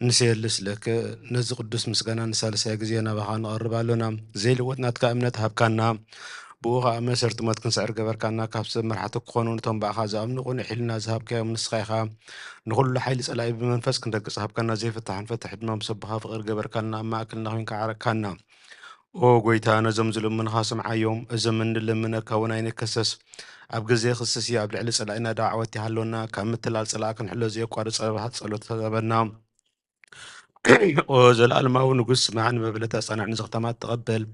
ንሴልስ ለከ ነዚ ቅዱስ ምስጋና ንሳልሳይ ግዜ ናባኻ ንቐርብ ኣለና ዘይልወጥ ናትካ እምነት ሃብካና ብኡ ከዓ መሰርቲ ሞት ክንስዕር ገበርካና ካብ ሰብ መርሓቲ ክኾኑ ነቶም ባእኻ ዝኣምንቑን ሒልና ዝሃብካዮም ንስኻ ኢኻ ንኩሉ ሓይሊ ጸላኢ ብመንፈስ ክንደቅፅ ሃብካና ዘይፍታሕን ፈትሒ ድማ ብሰብኻ ፍቕር ገበርካልና ኣብ ማእከልና ኮንካ ዓረግካና ኦ ጎይታ ነዞም ዝልምንኻ ስምዓዮም እዞም እንልምነካ እውን ኣይንከሰስ ኣብ ግዜ ክስስ እያ ኣብ ልዕሊ ጸላኢና ዳዕወት ይሃለወና ካብ ምትላል ጸላእ ክንሕሎ ዘየቋርፅ ጸሎት ተቐበልና ዘለኣለማዊ ንጉስ ስምዓን መበለታ ጸናዕኒ ዝኽተማት ተቐበል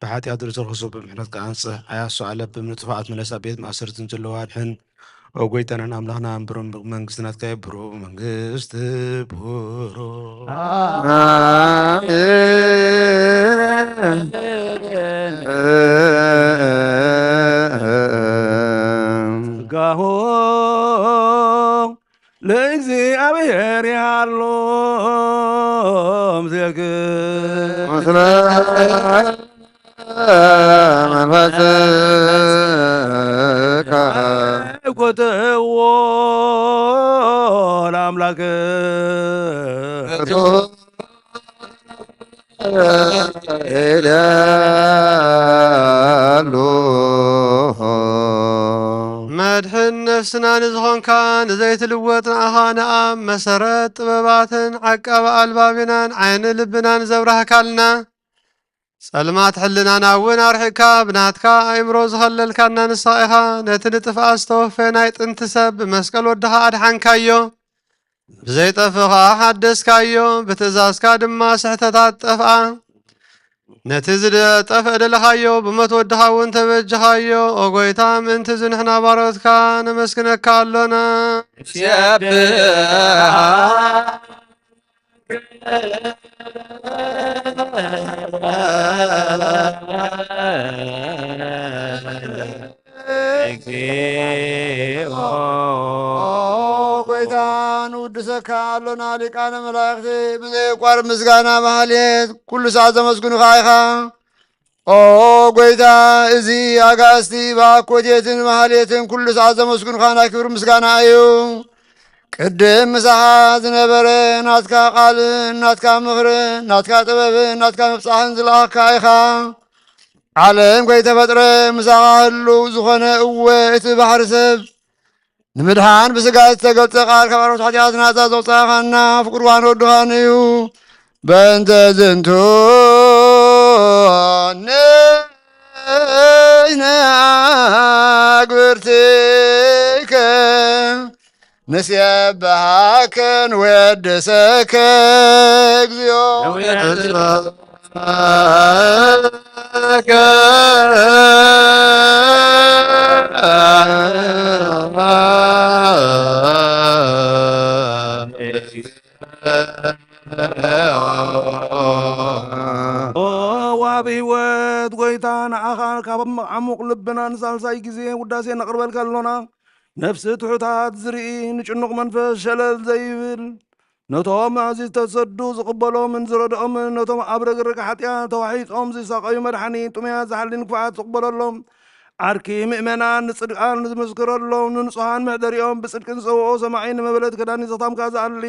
ብሓጢኣት ዝርክሱ ብምሕረት ከኣንጽሕ ኣያሶ ኣለ ብምንጥፋኣት መለሳ ቤት ማእሰርትን ዘለዋ ኣድሕን ኦ ጎይታናን ኣምላኽና ንብሮም መንግስቲ ናትካ የብሮ መንግስቲ ብሮ ጋሆ ለእግዚአብሔር ያሎም ዘግ መንፈስከ ኮተዎ ለአምላክ ይላሉ መድሕን ነፍስና ንዝኾንካ ንዘይትልወጥ ንኣኻ ንኣብ መሰረት ጥበባትን ዓቀባ ኣልባቢናን ዓይኒ ልብናን ዘብራህካልና ጸልማት ሕልናና እውን ኣርሒካ ብናትካ ኣእምሮ ዝኸለልካና ንስኻ ኢኻ ነቲ ንጥፍኣ ዝተወፈየ ናይ ጥንቲ ሰብ ብመስቀል ወድኻ ኣድሓንካዮ ብዘይጠፍኻ ሓደስካዮ ብትእዛዝካ ድማ ስሕተታት ጠፍኣ ነቲ ዝጠፍአ ደለኻዮ ብሞት ወድኻ እውን ተበጅኻዮ ኦ ጎይታ ምእንቲ ዝንሕና ባሮትካ ነመስግነካ ኣሎና ጎይታ ንውድሰካ ኣሎና ሊቃነ መላእኽቲ ብዘይቋር ምስጋና ማህሌት ኩሉ ሰዓት ዘመስግኑኻ ኢኻ ኦ ጎይታ እዚ ኣጋእዝቲ ብኣኮቴትን ማህሌትን ኩሉ ሰዓት ዘመስግኑኻ ናይ ክብሪ ምስጋና እዩ ቅድም ምሳኻ ዝነበረ ናትካ ቃልን ናትካ ምኽርን ናትካ ጥበብን ናትካ ምብፃሕን ዝለኣኽካ ኢኻ ዓለም ከይተፈጥረ ምሳኻ ህሉ ዝኾነ እወ እቲ ባሕሪ ሰብ ንምድሓን ብስጋ ዝተገልጸ ቃል ካብ ኣርበት ሓጢኣት ናፃ ዘውፃእኻና ፍቁርዋን ወድኻን እዩ በእንተ ዝንቱ ንሕና ግብርትከ ንስየብሃከ ንወድሰከ እግዚኦ ዋብ ህይወት ጎይታ ንዓኻ ካብ ዓሙቕ ልብና ንሳልሳይ ግዜ ውዳሴ ነቕርበልካ ኣሎና ነፍሲ ትሑታት ዝርኢ ንጭኑቕ መንፈስ ሸለል ዘይብል ነቶም ኣዚ ዝተሰዱ ዝቕበሎምን ዝረድኦምን ነቶም ኣብ ረግረግ ሓጢኣት ተዋሒጦም ዝሳቀዩ መድሓኒት ጥሙያት ዝሓሊን ክፍዓት ዝቕበለሎም ዓርኪ ምእመናን ንጽድቃን ዝመስክረሎም ንንጹሃን ምሕደሪኦም ብጽድቅን ዝፀውዖ ሰማዒ ንመበለት ከዳኒ ዘኽታምካ ዝኣሊ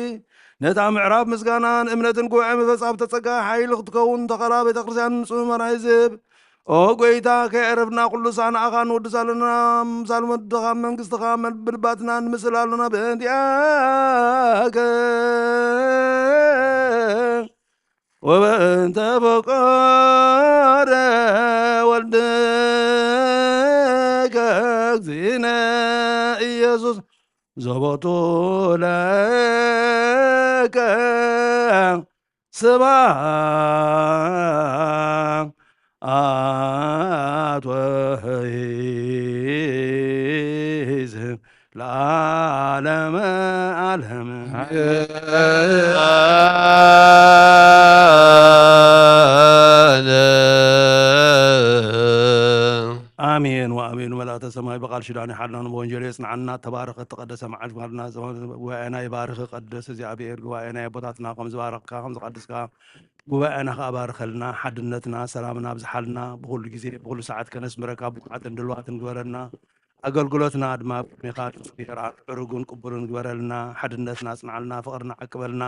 ነታ ምዕራብ ምስጋናን እምነትን ጉባኤ መፈጻብ ተጸጋ ሓይሊ ክትከውን ተኸራ ቤተ ክርስቲያን ንጹህ መራሒ ዝህብ ኦ ጎይታ ከየዕረፍና ኩሉ ሳዕ ንዓኻ ንውድስ ኣለና ምሳል ወድኻ መንግስትኻ ብልባትና ንምስል ኣለና ብእንቲኣከ ወበእንተ ፈቃደ ወልድከ እግዚእነ ኢየሱስ ዘቦቱ ለከ ስብሐት ወይዝን ለዓለመ ዓለም አሜን ወአሜን መላእክተ ሰማይ በቃል ሽዳን ሓልናን በወንጀል የጽንዓና ተባረኸ ተቀደሰ መዓልት ማልና ጉባኤና ይባርኽ ቀደስ እግዚአብሔር ጉባኤና የቦታትና ከም ዝባረኽካ ከም ዝቀድስካ ጉባኤና ከኣባርኸልና ሓድነትና ሰላምና ብዝሓልና ብኩሉ ግዜ ብኩሉ ሰዓት ከነስምረካ ብቁዓትን ድልዋትን ግበረና ኣገልግሎትና ድማ ብሚኻ ዕሩጉን ቅቡልን ግበረልና ሓድነትና ጽንዓልና ፍቕርና ዓቅበልና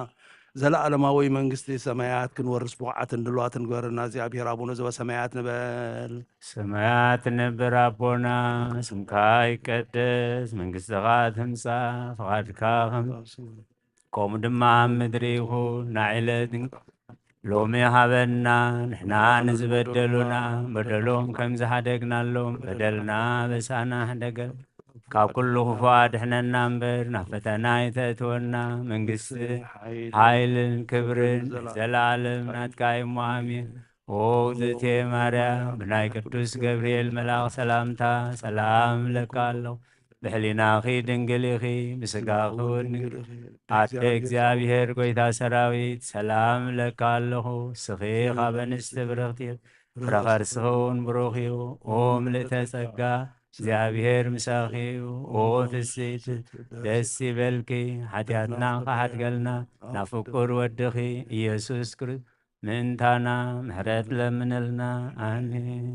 ዘለዓለማዊ መንግስቲ ሰማያት ክንወርስ ብቕዓትን ድልዋትን ግበረልና እግዚኣብሔር ኣቡነ ዘበሰማያት ንበል ሰማያት ነበር አቦና ስምካ ይቀደስ መንግሥትኻ ትምጻእ ፈቓድካ ከምኡ ድማ ኣብ ምድሪ ይኹን ናዕለት ሎሚ ሃበና ንሕና ንዝበደሉና በደሎም ከም ዝሓደግናሎም በደልና በሳና ሕደገል ካብ ኩሉ ክፉ ኣድሕነና እምበር ናብ ፈተና ይተእትወና መንግስቲ ሓይልን ክብርን ዘለዓለም ናትካ እሞ ኣሜን። ኦ እግዝእትየ ማርያም ብናይ ቅዱስ ገብርኤል መልኣኽ ሰላምታ ሰላም ለካ ኣለኹ ብሕሊናኺ ድንግል ኢኺ ብስጋኺ እውን ኣደ እግዚኣብሔር ጐይታ ሰራዊት ሰላም ለካ ኣለኹ ስኺ ካብ ኣንስቲ ብርኽቲ ፍረ ከርስኺ እውን ብሩኽ እዩ። ኦ ምልእተ ጸጋ እግዚአብሔር ምሳኺ እዩ። ኦ ፍስሕቲ ደስ ይበልኪ ሓጢአትና ካሓድገልና ናብ ፍቁር ወድኺ ኢየሱስ ክርስቶስ ምእንታና ምሕረት ለምንልና አሜን።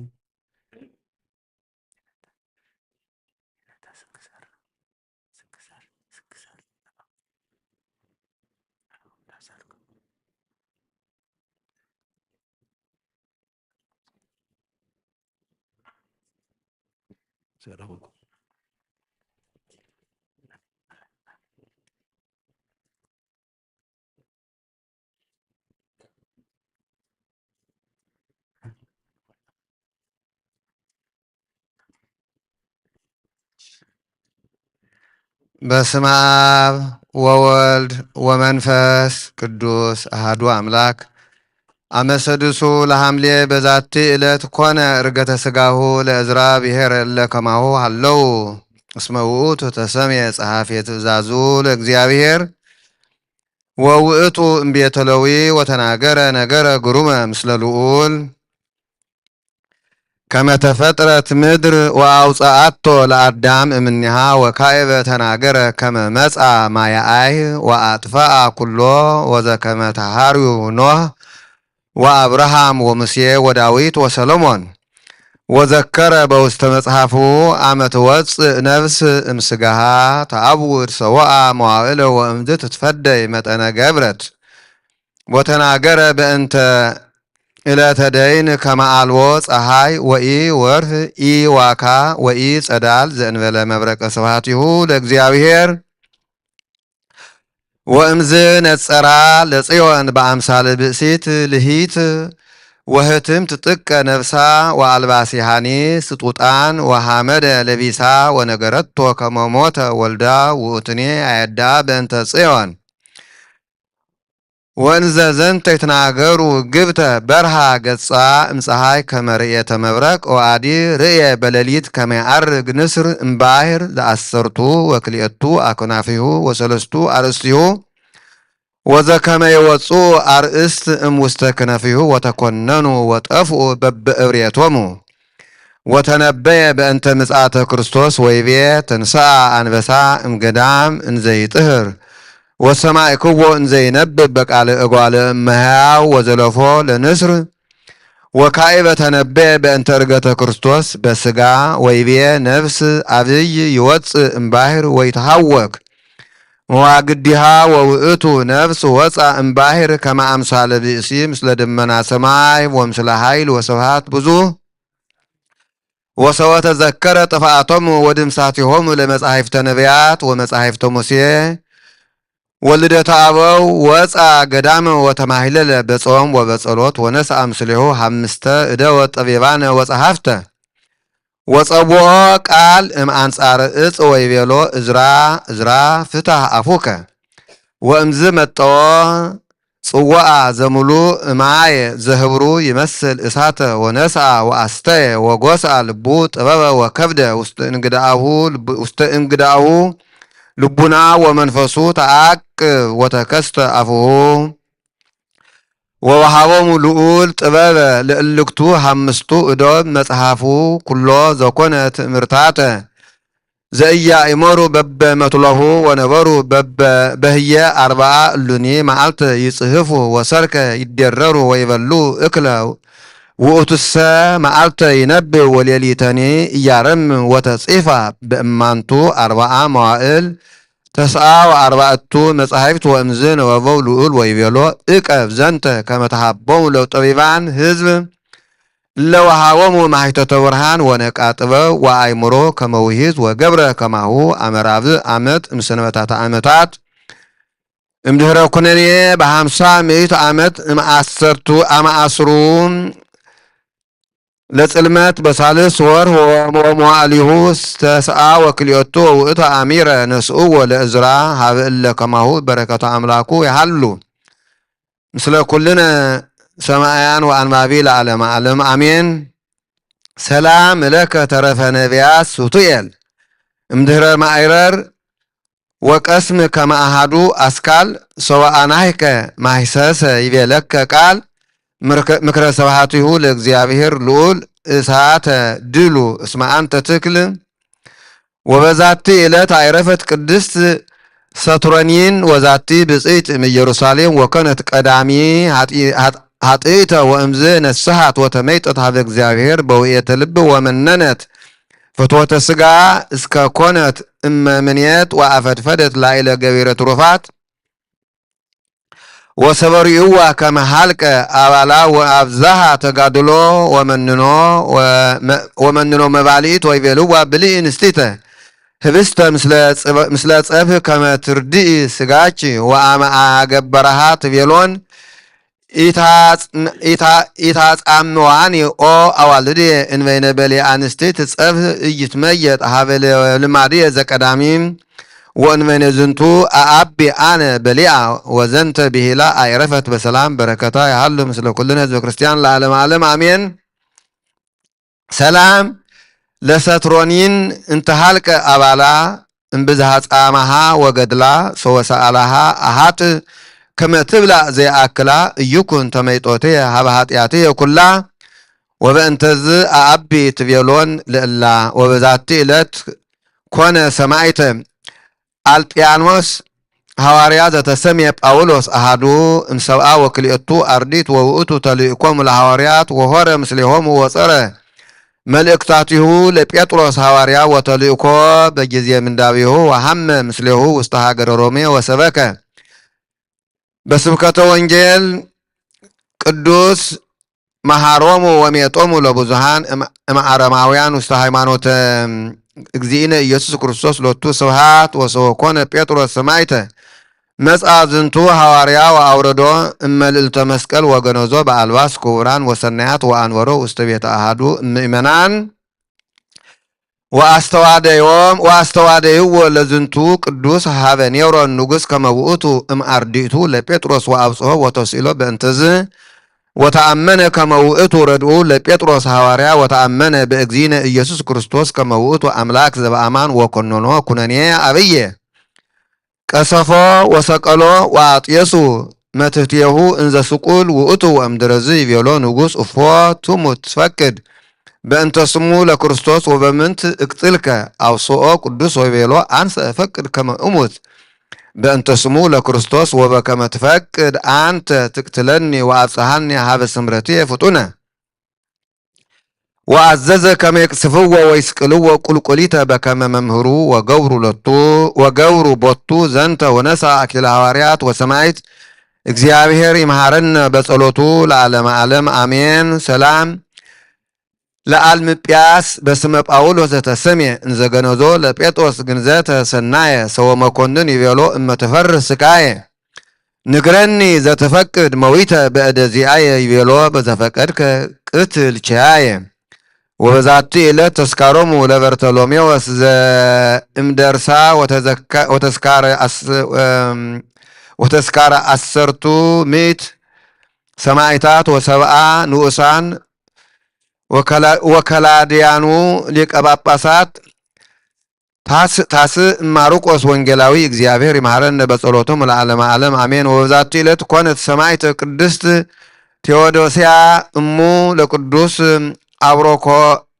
በስመ አብ ወወልድ ወመንፈስ ቅዱስ አሐዱ አምላክ አመሰድሱ ለሐምሌ በዛቲ ዕለት ኮነ ዕርገተ ሥጋሁ ለዕዝራ ብሔር ለከማሁ ሃለው እስመ ውእቱ ተሰምየ ጸሐፌ ትእዛዙ ለእግዚአብሔር ወውእቱ እምቤተ ሌዊ ወተናገረ ነገረ ግሩመ ምስለ ልዑል ከመ ተፈጥረት ምድር ወአውፅአቶ ለአዳም እምኔሃ ወካዕበ ተናገረ ከመ መጻ ማያአይ ወአጥፍአ ኩሎ ወዘከመ ተሃርዩ ኖህ ወአብርሃም ወሙሴ ወዳዊት ወሰሎሞን ወዘከረ በውስተ መጽሐፉ አመ ትወፅእ ነፍስ እምስጋሃ ተአብውድ ሰዋአ መዋዕለ ወእምዝ ትትፈደይ መጠነ ገብረት ወተናገረ በእንተ ዕለተ ደይን ከመ አልቦ ፀሐይ ወኢ ወርህ ኢ ዋካ ወኢ ጸዳል ዘእንበለ መብረቀ ስብሐቲሁ ለእግዚአብሔር ወእምዝ ነጸራ ለጽዮን በአምሳለ ብእሲት ልሂት ወህትምት ጥቀ ነፍሳ ወአልባሲሃኒ ስጡጣን ወሐመደ ለቢሳ ወነገረቶ ከመ ሞተ ወልዳ ውእቱኒ አየዳ በእንተ ጽዮን ወንዘ ዘንተ ይትናገሩ ግብተ በርሃ ገጻ እምፀሐይ ከመ ርኤተ መብረቅ ወአዲ ርኤ በሌሊት ከመ ያዐርግ ንስር እምባሕር ዘአሰርቱ ወክልኤቱ አክናፊሁ ወሰለስቱ አርእስቲሁ ወዘከመ የወፁ አርእስት እምውስተ ክነፊሁ ወተኰነኑ ወጠፍኡ በብእብሬቶሙ ወተነበየ በእንተ ምጽአተ ክርስቶስ ወይቤ ተንሥአ አንበሳ እምገዳም እንዘይጥህር ወሰማዕክዎ እንዘይነብብ በቃለ እጓለ እመሕያው ወዘለፎ ለንስር ወካዕበ ተነበየ በእንተ ዕርገተ ክርስቶስ በሥጋ ወይቤ ነፍስ አብይ ይወፅእ እምባሕር ወይትሐወክ መዋግዲሃ ወውእቱ ነፍስ ወፃ እምባሕር ከመ አምሳለ ብእሲ ምስለ ደመና ሰማይ ወምስለ ኃይል ወስብሐት ብዙሕ ወሰወ ተዘከረ ጥፍአቶሙ ወድምሳቲሆሙ ለመጻሕፍተ ነቢያት ወመጻሕፍተ ሙሴ ወልደተ አበው ወፃ ገዳመ ወተማሂለለ በጾም ወበጸሎት ወነስአ ምስሌሁ ሐምስተ እደወ ጠቢባነ ወጸሐፍተ ወጸውዖ ቃል እምአንጻረ ዕፅ ወይቤሎ እዝራ ፍታሕ አፉከ ወእምዝ መጠዎ ጽዋዓ ዘሙሉእ እማየ ዘህብሩ ይመስል እሳተ ወነስአ ወአስተየ ወጎስአ ልቡ ጥበበ ወከብደ ውስተ እንግዳሁ ልቡና ወመንፈሱ ተአቅብ ወተከስተ አፉሁ ወወሃቦሙ ልዑል ጥበበ ለእልክቱ ሐምስቱ እዶብ መጽሐፉ ኩሎ ዘኮነ ትእምርታተ ዘኢያእመሩ በበ መትለሁ ወነበሩ በህየ አርብዓ እሉኒ መዓልተ ይጽሕፉ ወሰርከ ይደረሩ ወይበሉ እክለ ውእቱሰ መዓልተ ይነብብ ወሌሊተኒ እያረም ወተጽፋ በእማንቱ 40 መዋዕል ተስዓ ወአርባዕቱ መጻሕፍት ወእምዝ ነበበው ልዑል ወይቤሎ እቀብ ዘንተ ከመ ተሃቦሙ ለጠቢባን ሕዝብ ለወሃቦሙ ማሕተተ ብርሃን ወነቃ ጥበብ ወአእምሮ ከመ ውሒዝ ወገብረ ከማሁ አመራብ ዓመት እምሰንበታተ ዓመታት እምድኅረ ኩነኔ ብ50 ምእት ዓመት እምአሰርቱ አማአስሩ ለጽልመት በሳልስ ወር ወመዋዕሊሁ ተስዓ ወክልኤቱ ወውእቱ አሚረ ነስኡ ለእዝራ ሀበ እለ ከማሁ በረከቱ አምላኩ ያሃሉ ምስለ ኩልነ ሰማያን ወአንባቢ ለዓለመ ዓለም አሜን። ሰላም ለከ ተረፈ ነቢያት ሱቱኤል እምድኅረ ማዕረር ወቀስም ከመ አሐዱ አስካል ሰዋአናይከ ማሕሰሰ ይቤለከ ቃል ምክረ ስብሐቲሁ ለእግዚአብሔር ልዑል እሳተ ድሉ እስመ አንተ ትክል ወበዛቲ ዕለት አይረፈት ቅድስት ሰትሮኒን ወዛቲ ብፅዕት እምኢየሩሳሌም ወኮነት ቀዳሚ ኃጢእተ ወእምዝ ነስሐት ወተመይጠት ሀበ እግዚአብሔር በውእየተ ልብ ወመነነት ፍትወተ ሥጋ እስከ ኮነት እመምንየት ወአፈድፈደት ላዕለ ገቢረ ትሩፋት ወሰበሪእዋ ከመ ሀልቀ አባላ ወአብዛሃ ተጋድሎ ወመንኖ መባሊት ወይቤልዋ ብልኢ ንስቲተ ህብስተ ምስለ ጸብህ ከመ ትርድኢ ስጋች ወአመአ ገበረሃ ትቤሎን ኢታጻምዋኒ ኦ አዋልድየ እንበይነ በልየ አንስቲት ጸብህ ኢይትመየጥ ሀበ ልማድየ ዘቀዳሚም ወእንበይነ ዝንቱ አአቢ አነ በሊአ ወዘንተ ብሂላ አይረፈት በሰላም በረከታ ያሃሉ ምስለ ኩልነ ህዝበ ክርስቲያን ለዓለመ ዓለም አሜን። ሰላም ለሰትሮኒን እንተሃልቀ አባላ እምብዝሃ ጻማሃ ወገድላ ሰወሰአላሃ አሃጥ ከመ ትብላዕ ዘይአክላ እዩኩን ተመይጦትየ ሀበ ኃጢአትየ ኩላ ወበእንተዝ አአቢ ትቤሎን ልእላ ወበዛቲ ዕለት ኮነ ሰማዕተ አልጵያኖስ ሐዋርያ ዘተሰምየ ጳውሎስ አሃዱ እምሰብአ ወክልኤቱ አርዲት ወውእቱ ተልእኮሙ ለሐዋርያት ወሆረ ምስሌሆሙ ወፀረ መልእክታቲሁ ለጴጥሮስ ሐዋርያ ወተልእኮ በጊዜ ምንዳቢሁ ወሐመ ምስሌሁ ውስተ ሀገረ ሮሜ ወሰበከ በስብከተ ወንጌል ቅዱስ መሃሮሙ ወሜጦሙ ለብዙሃን እምአረማውያን ውስተ ሃይማኖተ እግዚእነ ኢየሱስ ክርስቶስ ሎቱ ስብሐት ወሰወኮነ ጴጥሮስ ሰማዕተ መጽአ ዝንቱ ሐዋርያ ወአውረዶ እመልዕልተ መስቀል ወገነዞ በአልባስ ክቡራን ወሰናያት ወአንበሮ ውስተ ቤተ አሃዱ ምእመናን ወአስተዋደይዎ ለዝንቱ ቅዱስ ሀበ ኔሮን ንጉሥ ከመ ውእቱ እምአርዲእቱ ለጴጥሮስ ወአብጽሖ ወተስእሎ በእንተዝ ወተአመነ ከመ ውእቱ ረድኡ ለጴጥሮስ ሐዋርያ ወተአመነ በእግዚእነ ኢየሱስ ክርስቶስ ከመ ውእቱ አምላክ ዘበአማን ወኮነኖ ኩነኔ አብየ ቀሰፎ ወሰቀሎ ወአጥየሱ መትሕትየሁ እንዘ ስቁል ውእቱ ወእምድረዝ ይቤሎ ንጉሥ እፎ ትሙት ትፈቅድ በእንተ ስሙ ለክርስቶስ ወበምንት እቅትልከ አውስኦ ቅዱስ ወይቤሎ አንሰ እፈቅድ ከመ እሙት በእንተ ስሙ ለክርስቶስ ወበከመ ትፈቅድ አንተ ትቅትለኒ ወአብጽሐኒ ሀበ ስምረትየ ፍጡነ ወአዘዘ ከመ ይቅስፍዎ ወይስቅልዎ ቁልቁሊተ በከመ መምህሩ ወገብሩ ቦቱ ዘንተ ወነሳ አክሊለ ሐዋርያት ወሰማዕት እግዚአብሔር ይምሃረነ በጸሎቱ ለዓለመ ዓለም አሜን። ሰላም ለአልምጵያስ በስመ ጳውሎስ ዘተሰምየ እንዘገነዞ ለጴጥሮስ ግንዘተ ሰናየ ሰወ መኮንን ይቤሎ እመተፈርህ ስቃየ ንግረኒ ዘተፈቅድ መዊተ በእደ ዚአየ ይቤሎ በዘፈቀድከ ቅትል ቸያየ ወበዛቲ ዕለት ተስካሮሙ ለበርተሎሜዎስ ዘእምደርሳ ወተስካረ 10 ምዕት ሰማዕታት ወሰብአ ንኡሳን ወከላድያኑ ሊቀ ጳጳሳት ታስ ማርቆስ ወንጌላዊ እግዚአብሔር ይምሃረነ በጸሎቶም ለዓለመ ዓለም አሜን። ወበዛቲ ዕለት ኮነት ሰማዕተ ቅድስት ቴዎዶስያ እሙ ለቅዱስ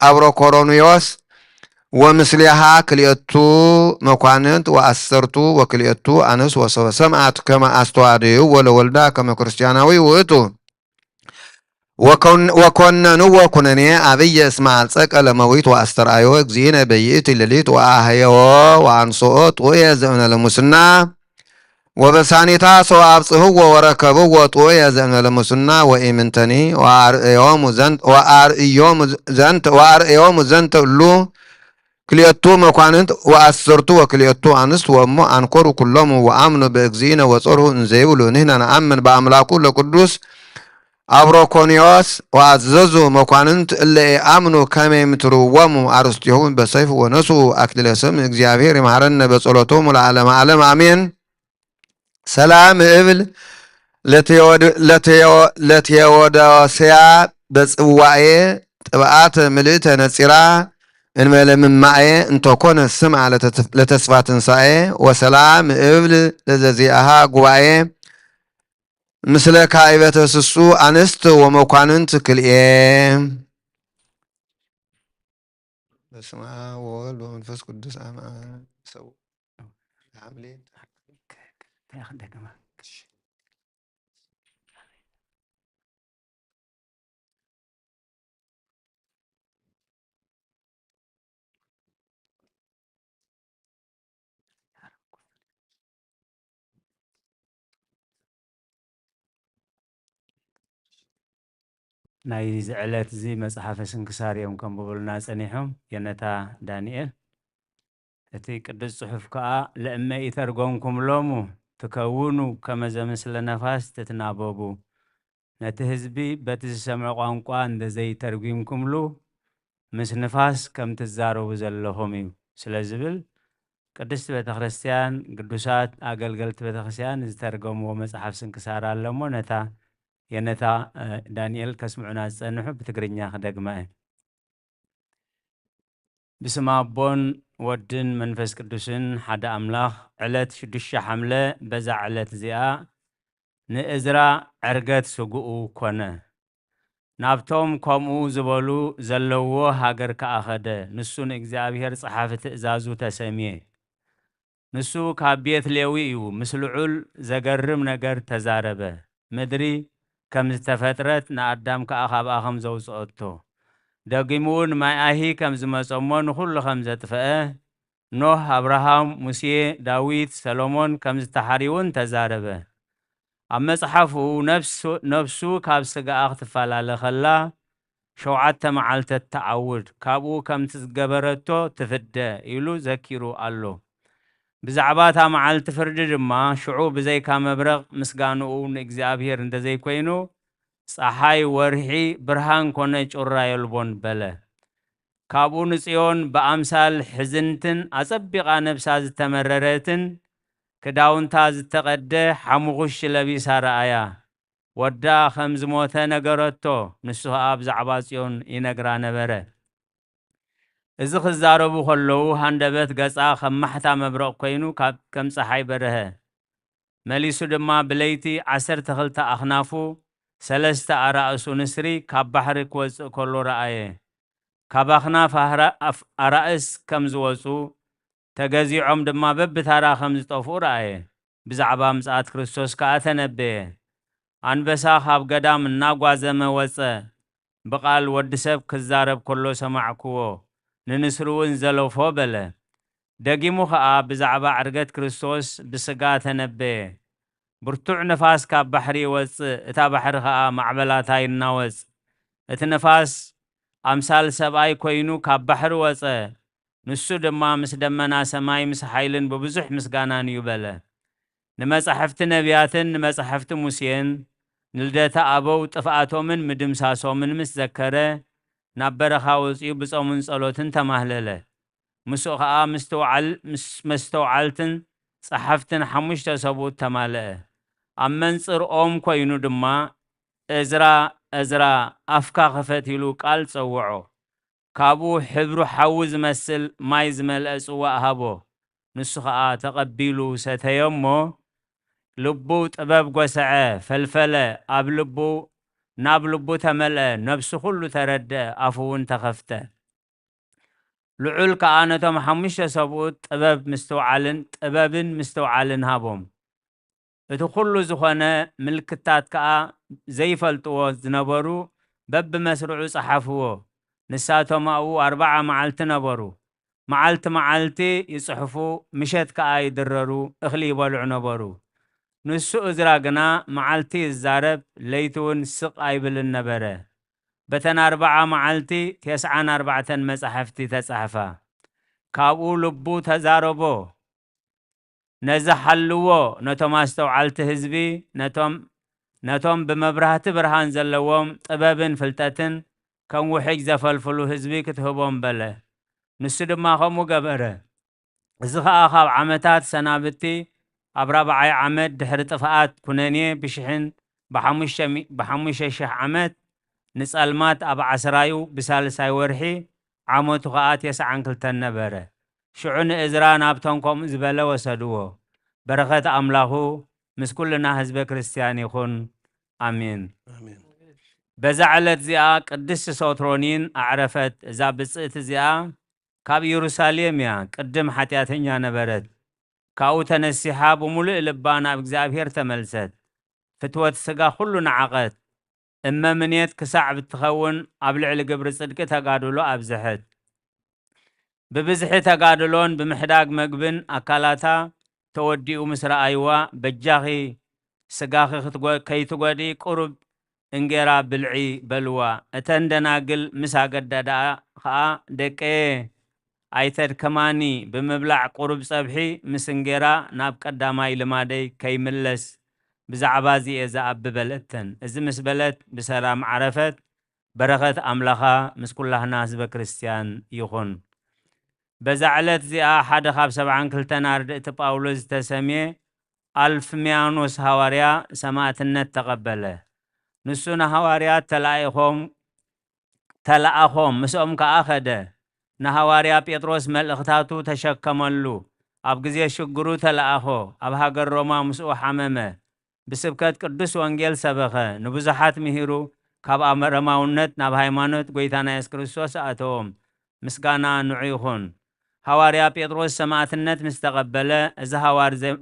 አብሮኮሮኒዮስ ወምስሊሃ ክልኤቱ መኳንንት ወአሰርቱ ወክልኤቱ አንስ ወሰብአ ሰማዕት ከመ አስተዋደዩ ወለወልዳ ከመ ክርስቲያናዊ ውእቱ وكننو كنني أبي اسمع السك لمويت وأسترأيو زين بيت الليت وأهيو وعنصوت ويزن لمسنا وبسانيتا سو أبصهو وركبو ويزن لمسنا وإمنتني وأرئيوم زنت اللو كليتو مكانت وأسرتو وكليتو أنست ومو أنكروا كلهم وآمنوا بإكزين وصروا نزيولو نهنا نأمن بأملاكو لقدوس أبروكونيوس وعززو مكانت اللي آمنوا كما يمتروومو أرستيهم بسيف ونسوا أكل سم إكزيافير مهرن بصلوتهم العالم عالم آمين سلام إبل لتيودوسيا بصواعي تبعات ملئت نصيرا إن من معي أن تكون السمع لتسفى تنسائي وسلام إبل لزيئها قوائي مثل كائبة سسو أنست وموقعننت كالإيه بسم الله والولد والمنفس قدس آمين سو عاملين ናይ ዝዕለት እዚ መጽሓፈ ስንክሳር እዮም ከም ብብሉና ጸኒሖም የነታ ዳንኤል እቲ ቅዱስ ጽሑፍ ከዓ ለእመ ኢተርጎምኩም ሎሙ ትከውኑ ከመ ዘምስለ ነፋስ ትትናበቡ ነቲ ህዝቢ በቲ ዝሰምዖ ቋንቋ እንደዘይተርጉምኩምሉ ምስ ንፋስ ከም ትዛረቡ ዘለኹም እዩ ስለ ዝብል ቅድስቲ ቤተ ክርስቲያን ቅዱሳት አገልገልቲ ቤተ ክርስቲያን ዝተርገምዎ መጽሓፍ ስንክሳር ኣለሞ ነታ የነታ ዳንኤል ከስምዑና ዝጸንሑ ብትግርኛ ክደግመ بسم أبون ودن منفس قدسن حدا أملاخ علت 6 حملة بزع علت زياء نئزرا عرقت سقوء كونه نابتوم كومو زبالو زلوو هاگر كأخده نسون اكزابيهر صحافة ازازو تسميه نسو كابيت ليويو مسلعول زقرم نقر تزاربه مدري كم استفترت نقدام كأخاب آخم زوز أوتو دقيمون ما أهي كم زمسومون كل خمسة فئة نوح أبراهام موسى داويد سلومون كم استحريون تزاربه أما صحفو نفسو كابسقا أختفال على خلا شوعت معالت التعود كابو كم تزقبرتو تفده إلو ذكرو ألو بزعباتها معالت فرد ما شعوب زي كامبرغ مسقانو نكزابير انت زي كوينو صحاي ورحي برهان كونج أرايل بون بلا كابو نسيون بأمثال حزنتن أصبقا نفساز تمررتن كداون تاز تقده حمغش لبيس رأيا ودا خمز موتا نقرتو نسوها آب زعباسيون ينقرا نبره إذا خزاربو خلو هندبت قصا خمحتا مبرق كوينو كم صحاي بره مليسو دما بليتي 10 تخلتا أخنافو 3 أرأسو نسري كاب بحر كوز كلو رأيه كاب أخناف أرأس كم زوزو تجازي عمد ما ببتارا 5 طفو رأيه بزعبا مساعد كريستوس كأتنبيه عن بسا خاب قدام الناقوازة موزة بقال ودسب كزارب كلو سمعكوه ننسروين زلو فوبله دقيمو خاء بزعبا عرقت كريستوس بسقا تنبيه برتوع نفاس كاب بحري وز اتا بحر خاء معبلات هاي الناوز اتنفاس أمثال سباي كوينو كاب بحر وز نسو دما مس دمنا سماي مس حيلن ببزح مسقانان يباله نمسحفت نبياتن نمسحفت موسين نلدتا أبو تفعاتو من مدمساسو من مسذكره نبرخا وزيو بصو من صلوتن تمهلله مسوخا مستوعلتن صحفتن حموش تسبوت تمالئه أمنصر أم كوينو دما ازرا أفكا خفتيلو قال صوعو كابو حبرو حوز مسل مايز ملأس وأهبو نسخا تقبيلو ستيمو لبو طباب قسعه فلفله أب لبو ناب لبو تملأ نفس كله ترده أفون تخفته لعول كأنتم حمش سبوت طباب مستوعلن هابهم اتو كله زخانه ملكتات كأ زي فلتو زنبرو بب مسرع صحفوه نساتهم أو 4 معلت نبرو معلتي يصحفوا مشت كأي دررو اخلي يبلع نبرو نسو ازراقنا معلتي الزارب ليتون سق ايبل النبره بتن 4 معلتي 94 مصحفتي تصحفا كابو لبو تزاربو نزحلوو نتوم استوعلت حزبي نتوم بمبرهت برهان زلوم طبابن فلتتن كم وحج زفلفلو حزبي كتهبون بله نسد ما خمو قبره زخا أخاب عمتات سنابتي أبرابعي عمد دحر طفاءات كنانية بشحن بحموش شح عمد نسألمات أبا عسرايو بسالساي ورحي عموتو خاات يسعن كلتن نبره شعون إزران أبتنكم زبالة وسدوه بركة أملاهو مسكولنا حزب كريستياني خون آمين آمين بزعلت زيا قدس سوترونين أعرفت زابصت زيا كاب يروساليم يا قدم حتياتنيا نبرت كاو تنسيحا بملء لبانا بእግዚአብሔር تملست فتوت سقا كلنا عقد اما منيت كساع بتخون ابلع لقبر صدق تقادلو ابزحت ببزح تقادلون بمحداق مقبن اكالاتا توديو مسرا ايوا بجاخي سقاخي كي تقودي قرب انجيرا بلعي بلوا اتندناقل مسا قدادا خا دكي ايتر كماني بمبلع قرب صبحي مسنجيرا ناب قداماي لمادي كي ملس بزعبازي إذا أببلتن إذا مسبلت بسلام عرفت بركة أملاخا مسكولها ناس بكريستيان يخون بزعلت زي أحد خاب 7 كلتنا ردت باولوز تسميه 1100 هواريا سماعت النت تقبله نسونا هواريا تلاقهم مسؤوم كأخده نهواريا بيتروس ملختاتو تشكملو أبغزي شجرو تلاقه أبهاجر روما مسؤو حمامه بسبكات قدس وانجيل سبخه نبزحات مهيرو كاب أمرماونت ناب هايمانوت قويتانا يسكرسوس أتوم مسقانا نعيخون هواريا بيتروس سماعت النت مستقبله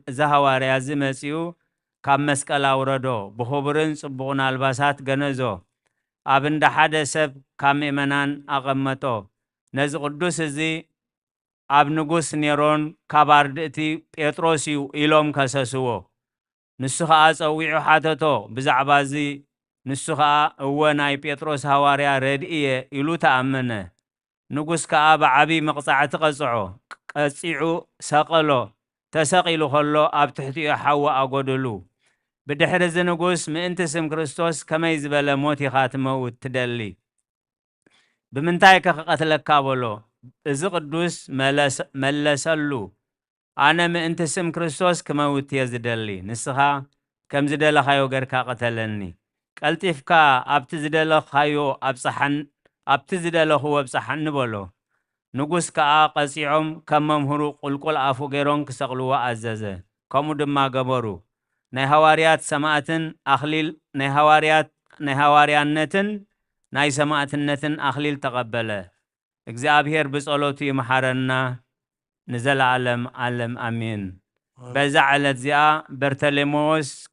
زهواريا زمسيو كاب مسكالا وردو بخبرن صبغنا الباسات غنزو أبن حدا سب كام إيمانان أغمتو نز قدس زي أب نقوس نيرون كاباردتي بيتروسيو إلوم كسسوو نسخة أصويعو حاتتو بزعبازي نسخة أوناي بيتروس هواريا ردئية إلو تأمنه نقوس كأب عبي مقطعة قصعو قصيعو ساقلو تساقلو خلو أب تحتي حوا أقودلو بدحرز نقوس مئنتسم كريستوس كما يزبال موتي خاتمه وتدلي بمنتاي كقتلك كابولو إذ قدوس ملسلو أنا مئنتسم كريستوس كما وتيزدلي نسخا كم زدل خايو غيركا قتلني قلتفكا أبتزدل خايو أبتزدل هو بصحن بولو نقوس كا قصيعم كم ممهرو قلقل أفو غيرون كسقلوا أزازة كمو دما قبرو ناي هواريات سماعتن أخليل ناي هواريانتن ناي سماعتنتن أخليل تقبله እግዚአብሔር بصلوتو يمحرنا نزل عالم أمين بزعلت زيا برتلموس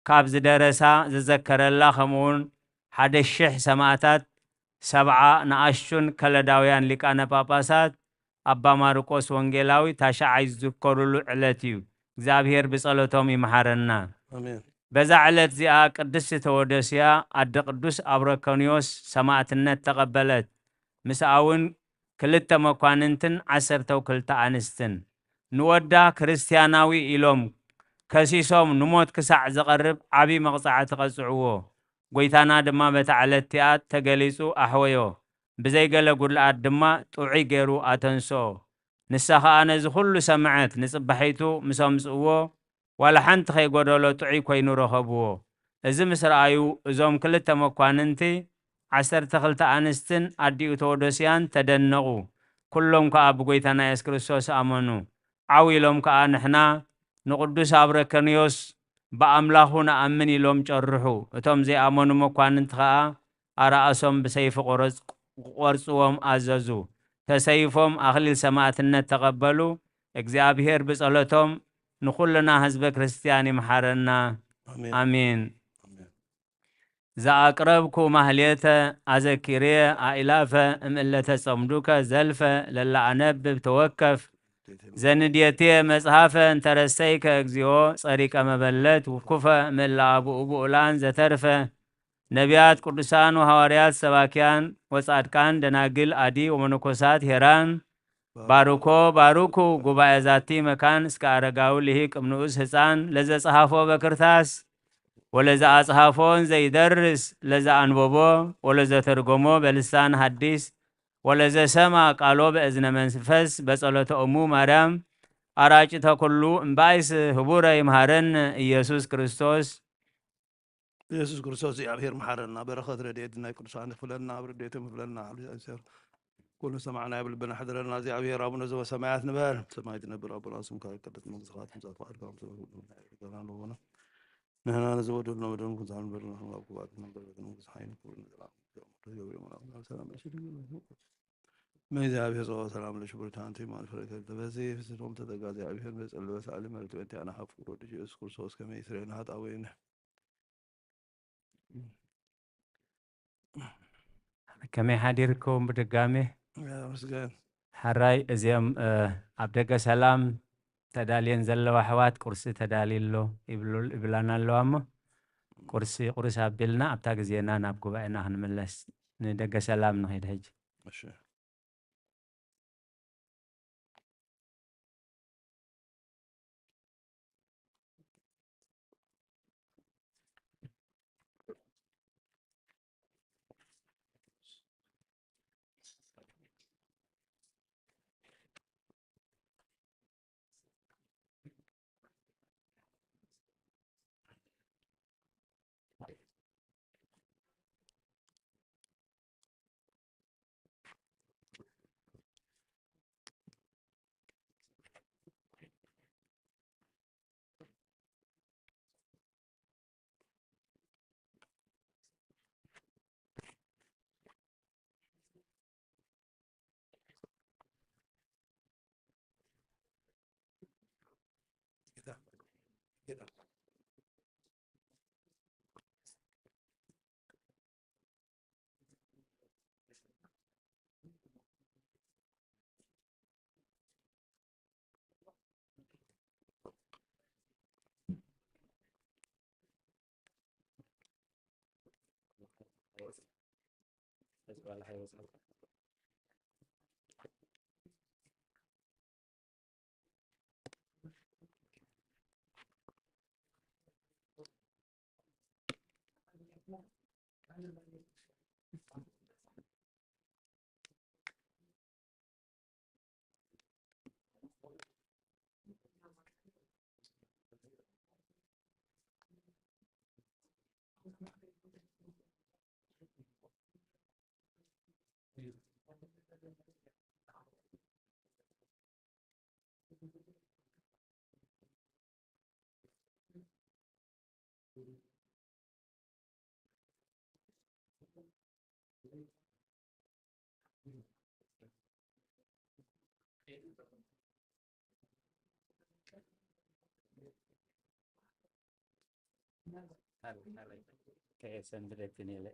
كابز درسا زذكر الله خمون حد الشح سماعتات 7 ناشون كالداويان لكانا باباسات أبا ماركوس وانجيلاوي تاشا عايز ذكرلو علتيو እግዚአብሔር بصلوتهم يمحرنا آمين بزعلت زيا قدس تودسيا عد قدوس أبركونيوس سماعتنت تقبلت مساون كلتا مكواننتن 10 كلتا أنستن نودا كريستياناوي إلوم كسيسوم نموت كساع زقرب عبي مقصعة تقصعوه قويتانا دما بتعلتيات تقليسو أحويو بزي قل قرلات دما طوعي قيرو أتنسو نساخا أنا زخلو سمعت نصبحيتو مسومسوه ولا حنت خي قدولو طوعي كوينو رخبوه إذا مسرعيو إذوم كلتا مكواننتي 10 خلتا أنستن أديو تودوسيان تدنقو كلهم كأب قويتانا يسكرسوس أمنو عويلهم كأنحنا نقدس أبركنيوس بأملاهونا أمني لهم جرحو اتهم زي أمنو مكواننت خاء أرأسهم بسيف قرصوهم أزازو تسيفهم أخليل سماعتنا تقبلو እግዚአብሔር بصلوتهم نخلنا حزب كريستياني محرنا آمين آمين زأقربكو مهلية أذكرية أئلافة أملة صمدوكا زلفة للا أنبب توكف زنديتي مصحفة انترستيك اكزيو صريق مبلت وكفة من لابو أبو أولان زترفة نبيات قدسان وحواريات سباكيان وصادقان دناقل عدي ومنكوسات هيران باروكو قباء ذاتي مكان اسكا أرقاو لهيك امنوس حسان لذا صحافو بكرتاس ولذا أصحافون زي درس لذا أنبوبو ولذا ترقمو بلسان حديث ولذا سما قالو بإذن منفس بصلة أمو مريم أراج تكلو امبايس هبورة يمهرن إيسوس كريستوس ኢየሱስ ክርስቶስ እግዚአብሔር መሐረና በረኸት ረድኤትና ቅዱሳን ፍለና ብርዴትም ፍለና ኩሉ ሰማዕና ይብልብና ሕድረና እግዚአብሔር አቡነ ዘበሰማያት ንበል ሰማይ ትነብር አቡና ስምከ ይቀደስ መንግሥትከ ትምጻእ ፈቃድከ በከመ ንሕና ንዘወደሉ መደን ኩዛን በርና አቁባት ነበር መንግሥት ኃይል ኩሉ ሰላም እግዚአብሔር ጸዋ ሰላም ለሽብርት አንቲ ማንፈረከ በዚህ ፍስቶም ተጠጋ እግዚአብሔር በጸሎተ ሰዓሊ መልእክት ወንቲያና ሀፍቁ ወደ ኢየሱስ ክርስቶስ ከመ ይስረና ኃጣውኢነ كمي حديركم بدقامي مسجان حراي ازيام عبدك سلام تدالين زل وحوات كرسي تداليلو إبلانا اللو أما كرسي عبدالنا أبتاق زينا نابقو بأينا هنملس ندق سلام نهيد هج ماشي كده kayak sendiri ini le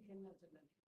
محمد